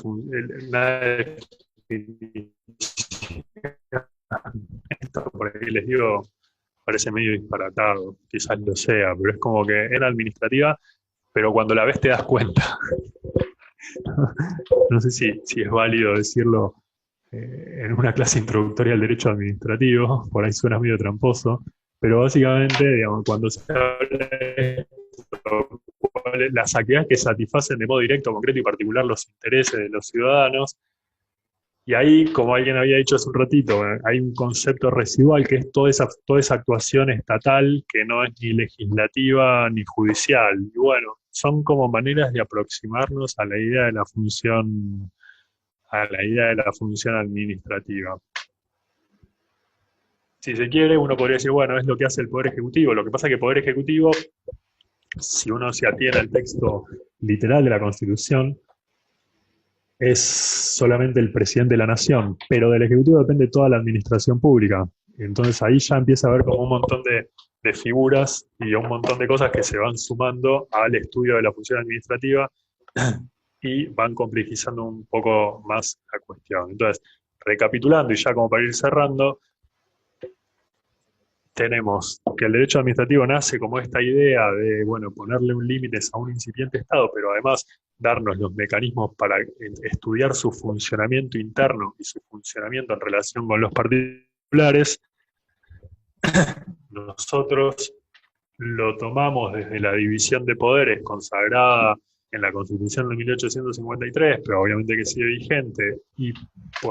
Speaker 2: definición. Esto por ahí les digo, parece medio disparatado, quizás lo sea, pero es como que era administrativa, pero cuando la ves te das cuenta. No sé si es válido decirlo en una clase introductoria al derecho administrativo, por ahí suena medio tramposo, pero básicamente, digamos, cuando se habla de esto, las actividades que satisfacen de modo directo, concreto y particular los intereses de los ciudadanos, y ahí, como alguien había dicho hace un ratito, hay un concepto residual que es toda esa actuación estatal que no es ni legislativa ni judicial. Y bueno, son como maneras de aproximarnos a la idea de la función administrativa. Si se quiere, uno podría decir, bueno, es lo que hace el Poder Ejecutivo. Lo que pasa es que el Poder Ejecutivo, si uno se atiene al texto literal de la Constitución, es solamente el presidente de la nación, pero del Ejecutivo depende toda la administración pública. Entonces ahí ya empieza a haber como un montón de figuras y un montón de cosas que se van sumando al estudio de la función administrativa y van complejizando un poco más la cuestión. Entonces, recapitulando y ya como para ir cerrando, tenemos que el derecho administrativo nace como esta idea de, bueno, ponerle un límite a un incipiente Estado, pero además darnos los mecanismos para estudiar su funcionamiento interno y su funcionamiento en relación con los particulares. Nosotros lo tomamos desde la división de poderes consagrada en la Constitución de 1853, pero obviamente que sigue vigente, y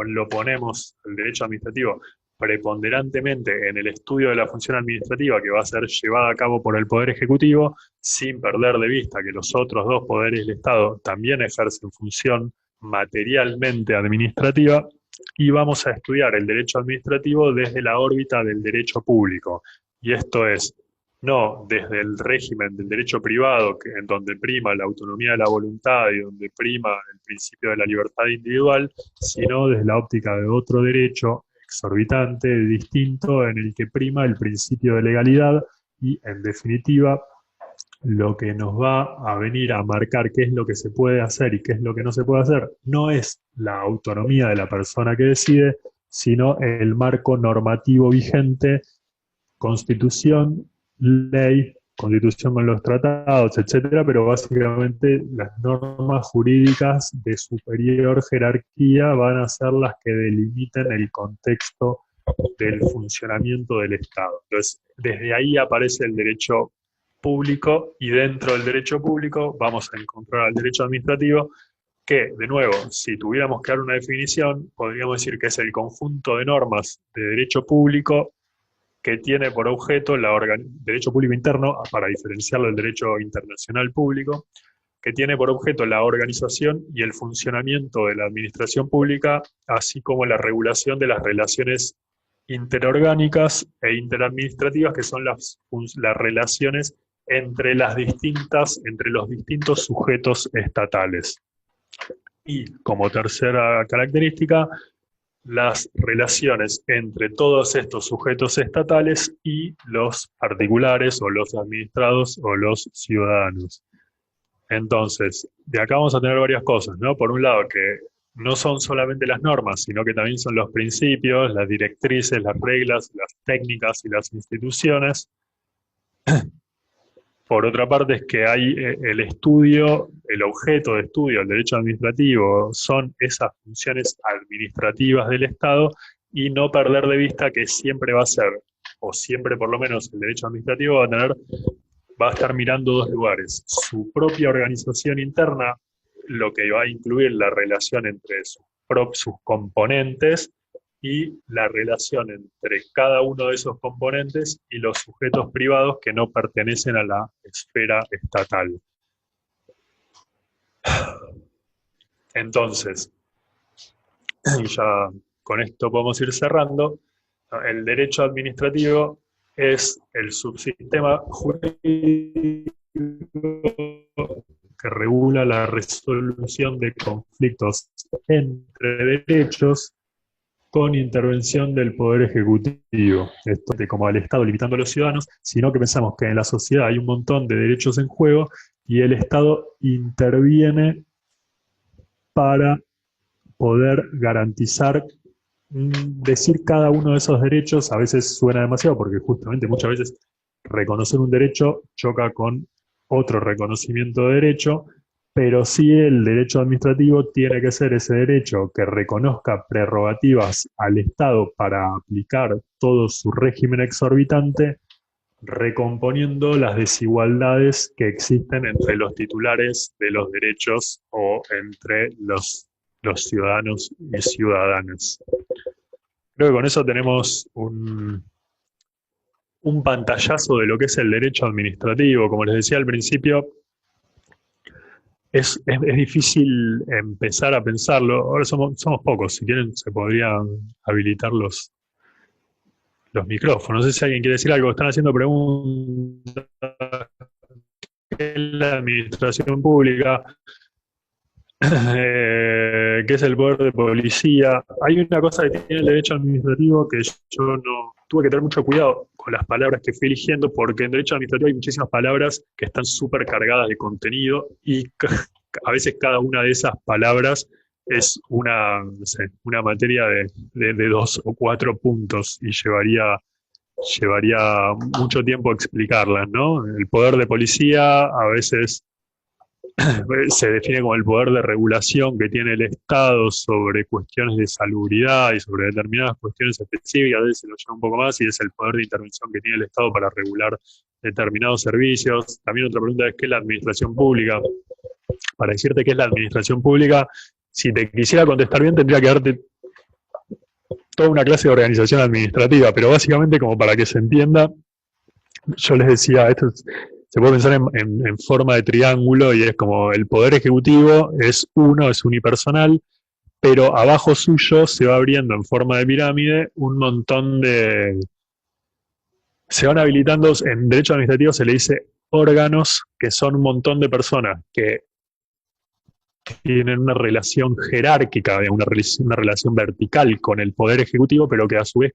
Speaker 2: lo ponemos, el derecho administrativo, preponderantemente en el estudio de la función administrativa que va a ser llevada a cabo por el Poder Ejecutivo, sin perder de vista que los otros dos poderes del Estado también ejercen función materialmente administrativa, y vamos a estudiar el derecho administrativo desde la órbita del derecho público. Y esto es, no desde el régimen del derecho privado, en donde prima la autonomía de la voluntad y donde prima el principio de la libertad individual, sino desde la óptica de otro derecho exorbitante, distinto, en el que prima el principio de legalidad y, en definitiva, lo que nos va a venir a marcar qué es lo que se puede hacer y qué es lo que no se puede hacer, no es la autonomía de la persona que decide, sino el marco normativo vigente, Constitución, ley, Constitución con los tratados, etcétera, pero básicamente las normas jurídicas de superior jerarquía van a ser las que delimiten el contexto del funcionamiento del Estado. Entonces, desde ahí aparece el derecho público y dentro del derecho público vamos a encontrar al derecho administrativo que, de nuevo, si tuviéramos que dar una definición, podríamos decir que es el conjunto de normas de derecho público que tiene por objeto derecho público interno, para diferenciarlo del derecho internacional público, que tiene por objeto la organización y el funcionamiento de la administración pública, así como la regulación de las relaciones interorgánicas e interadministrativas, que son las relaciones entre los distintos sujetos estatales. Y como tercera característica, las relaciones entre todos estos sujetos estatales y los particulares o los administrados o los ciudadanos. Entonces, de acá vamos a tener varias cosas, ¿no? Por un lado, que no son solamente las normas, sino que también son los principios, las directrices, las reglas, las técnicas y las instituciones. Por otra parte, es que hay el estudio, el objeto de estudio del derecho administrativo son esas funciones administrativas del Estado, y no perder de vista que siempre va a ser, o siempre por lo menos el derecho administrativo va a estar mirando dos lugares: su propia organización interna, lo que va a incluir la relación entre sus componentes, y la relación entre cada uno de esos componentes y los sujetos privados que no pertenecen a la esfera estatal. Entonces, ya con esto podemos ir cerrando. El derecho administrativo es el subsistema jurídico que regula la resolución de conflictos entre derechos con intervención del Poder Ejecutivo. Esto de como al Estado limitando a los ciudadanos, sino que pensamos que en la sociedad hay un montón de derechos en juego y el Estado interviene para poder garantizar, decir cada uno de esos derechos. A veces suena demasiado porque justamente muchas veces reconocer un derecho choca con otro reconocimiento de derecho, pero sí el derecho administrativo tiene que ser ese derecho que reconozca prerrogativas al Estado para aplicar todo su régimen exorbitante, recomponiendo las desigualdades que existen entre los titulares de los derechos o entre los ciudadanos y ciudadanas. Creo que con eso tenemos un pantallazo de lo que es el derecho administrativo. Como les decía al principio, es difícil empezar a pensarlo. Ahora somos pocos, si quieren se podrían habilitar los micrófonos. No sé si alguien quiere decir algo. Están haciendo preguntas. ¿Qué es la administración pública? ¿Qué es el poder de policía? Hay una cosa que tiene el derecho administrativo que yo no tuve que tener mucho cuidado con las palabras que fui eligiendo, porque en derecho administrativo hay muchísimas palabras que están súper cargadas de contenido y a veces cada una de esas palabras es una, no sé, una materia de 2 o 4 puntos y llevaría mucho tiempo explicarlas, ¿no? El poder de policía a veces se define como el poder de regulación que tiene el Estado sobre cuestiones de salubridad y sobre determinadas cuestiones específicas. A veces se lo lleva un poco más y es el poder de intervención que tiene el Estado para regular determinados servicios. También otra pregunta es ¿qué es la administración pública? Para decirte qué es la administración pública, si te quisiera contestar bien tendría que darte toda una clase de organización administrativa, pero básicamente como para que se entienda, yo les decía, esto se puede pensar en forma de triángulo y es como el poder ejecutivo es unipersonal, pero abajo suyo se va abriendo en forma de pirámide un montón de... Se van habilitando, en derecho administrativo se le dice órganos, que son un montón de personas que tienen una relación jerárquica, una relación vertical con el poder ejecutivo, pero que a su vez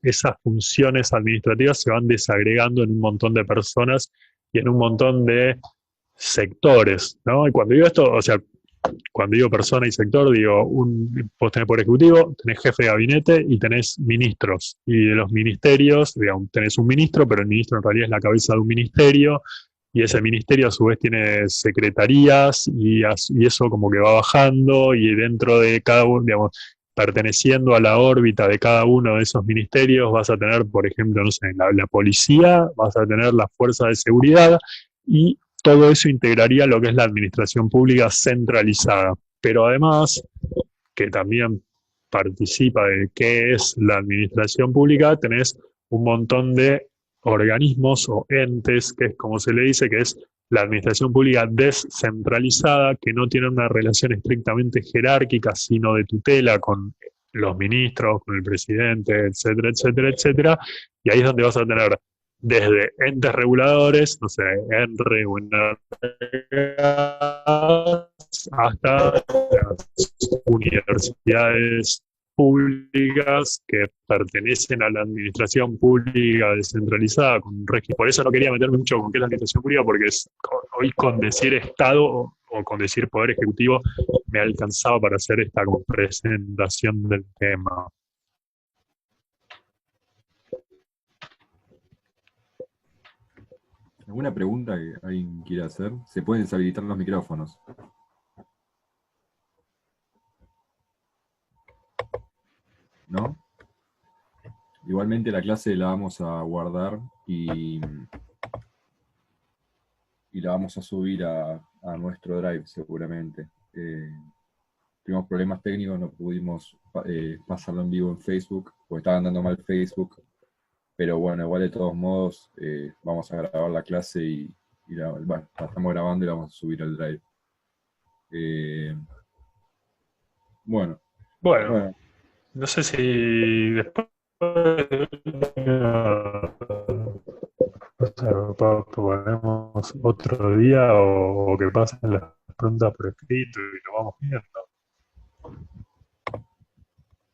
Speaker 2: esas funciones administrativas se van desagregando en un montón de personas y en un montón de sectores, ¿no? Y cuando digo esto, o sea, cuando digo persona y sector, digo, vos tenés poder ejecutivo, tenés jefe de gabinete y tenés ministros. Y de los ministerios, digamos, tenés un ministro, pero el ministro en realidad es la cabeza de un ministerio, y ese ministerio a su vez tiene secretarías y eso como que va bajando y dentro de cada uno, digamos, perteneciendo a la órbita de cada uno de esos ministerios vas a tener, por ejemplo, no sé, la policía, vas a tener la fuerza de seguridad y todo eso integraría lo que es la administración pública centralizada. Pero además, que también participa de qué es la administración pública, tenés un montón de organismos o entes, que es como se le dice, que es la administración pública descentralizada, que no tiene una relación estrictamente jerárquica, sino de tutela con los ministros, con el presidente, etcétera, etcétera, etcétera. Y ahí es donde vas a tener desde entes reguladores, no sé, ENRE o hasta las universidades públicas que pertenecen a la administración pública descentralizada con un régimen. Por eso no quería meterme mucho con qué es la administración pública, porque hoy con decir Estado o con decir Poder Ejecutivo me alcanzaba para hacer esta presentación del tema.
Speaker 3: ¿Alguna pregunta que alguien quiera hacer? Se pueden deshabilitar los micrófonos. ¿No? Igualmente la clase la vamos a guardar y la vamos a subir a nuestro Drive seguramente. Tuvimos problemas técnicos, no pudimos pasarlo en vivo en Facebook, porque estaba andando mal Facebook. Pero bueno, igual de todos modos vamos a grabar la clase y la estamos grabando y la vamos a subir al Drive. Bueno.
Speaker 2: No sé si después ponemos otro día o que pasen las preguntas por escrito y lo vamos viendo.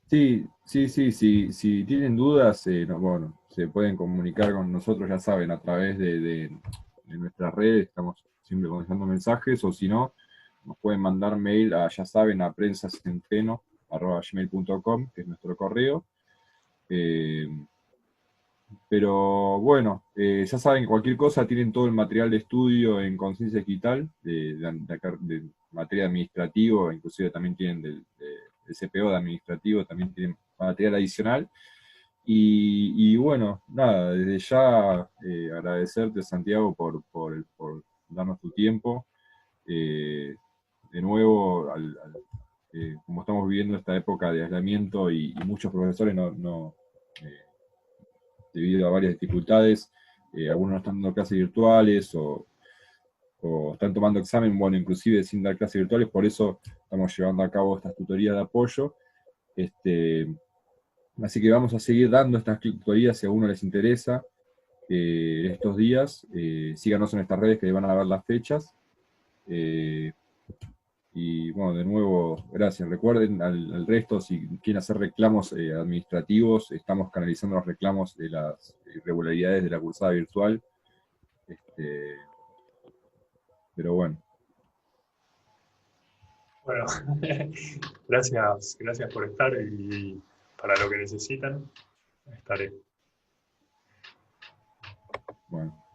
Speaker 3: Si tienen dudas, bueno, se pueden comunicar con nosotros, ya saben, a través de nuestras redes, estamos siempre contestando mensajes, o si no, nos pueden mandar mail a, ya saben, a prensacenteno@gmail.com, que es nuestro correo. Eh, pero bueno, ya saben que cualquier cosa tienen todo el material de estudio en Conciencia Digital, de materia administrativo, inclusive también tienen del CPO de administrativo, también tienen material adicional. Y bueno, nada, desde ya agradecerte, Santiago, por darnos tu tiempo. De nuevo, como estamos viviendo esta época de aislamiento y muchos profesores eh, debido a varias dificultades, algunos no están dando clases virtuales o están tomando examen, bueno, inclusive sin dar clases virtuales, por eso estamos llevando a cabo estas tutorías de apoyo. Así que vamos a seguir dando estas tutorías si a uno les interesa estos días. Síganos en estas redes que van a ver las fechas. Y bueno, de nuevo, gracias. Recuerden al resto, si quieren hacer reclamos administrativos, estamos canalizando los reclamos de las irregularidades de la cursada virtual. Pero bueno.
Speaker 2: Bueno, gracias por estar y para lo que necesitan, estaré.
Speaker 3: Bueno.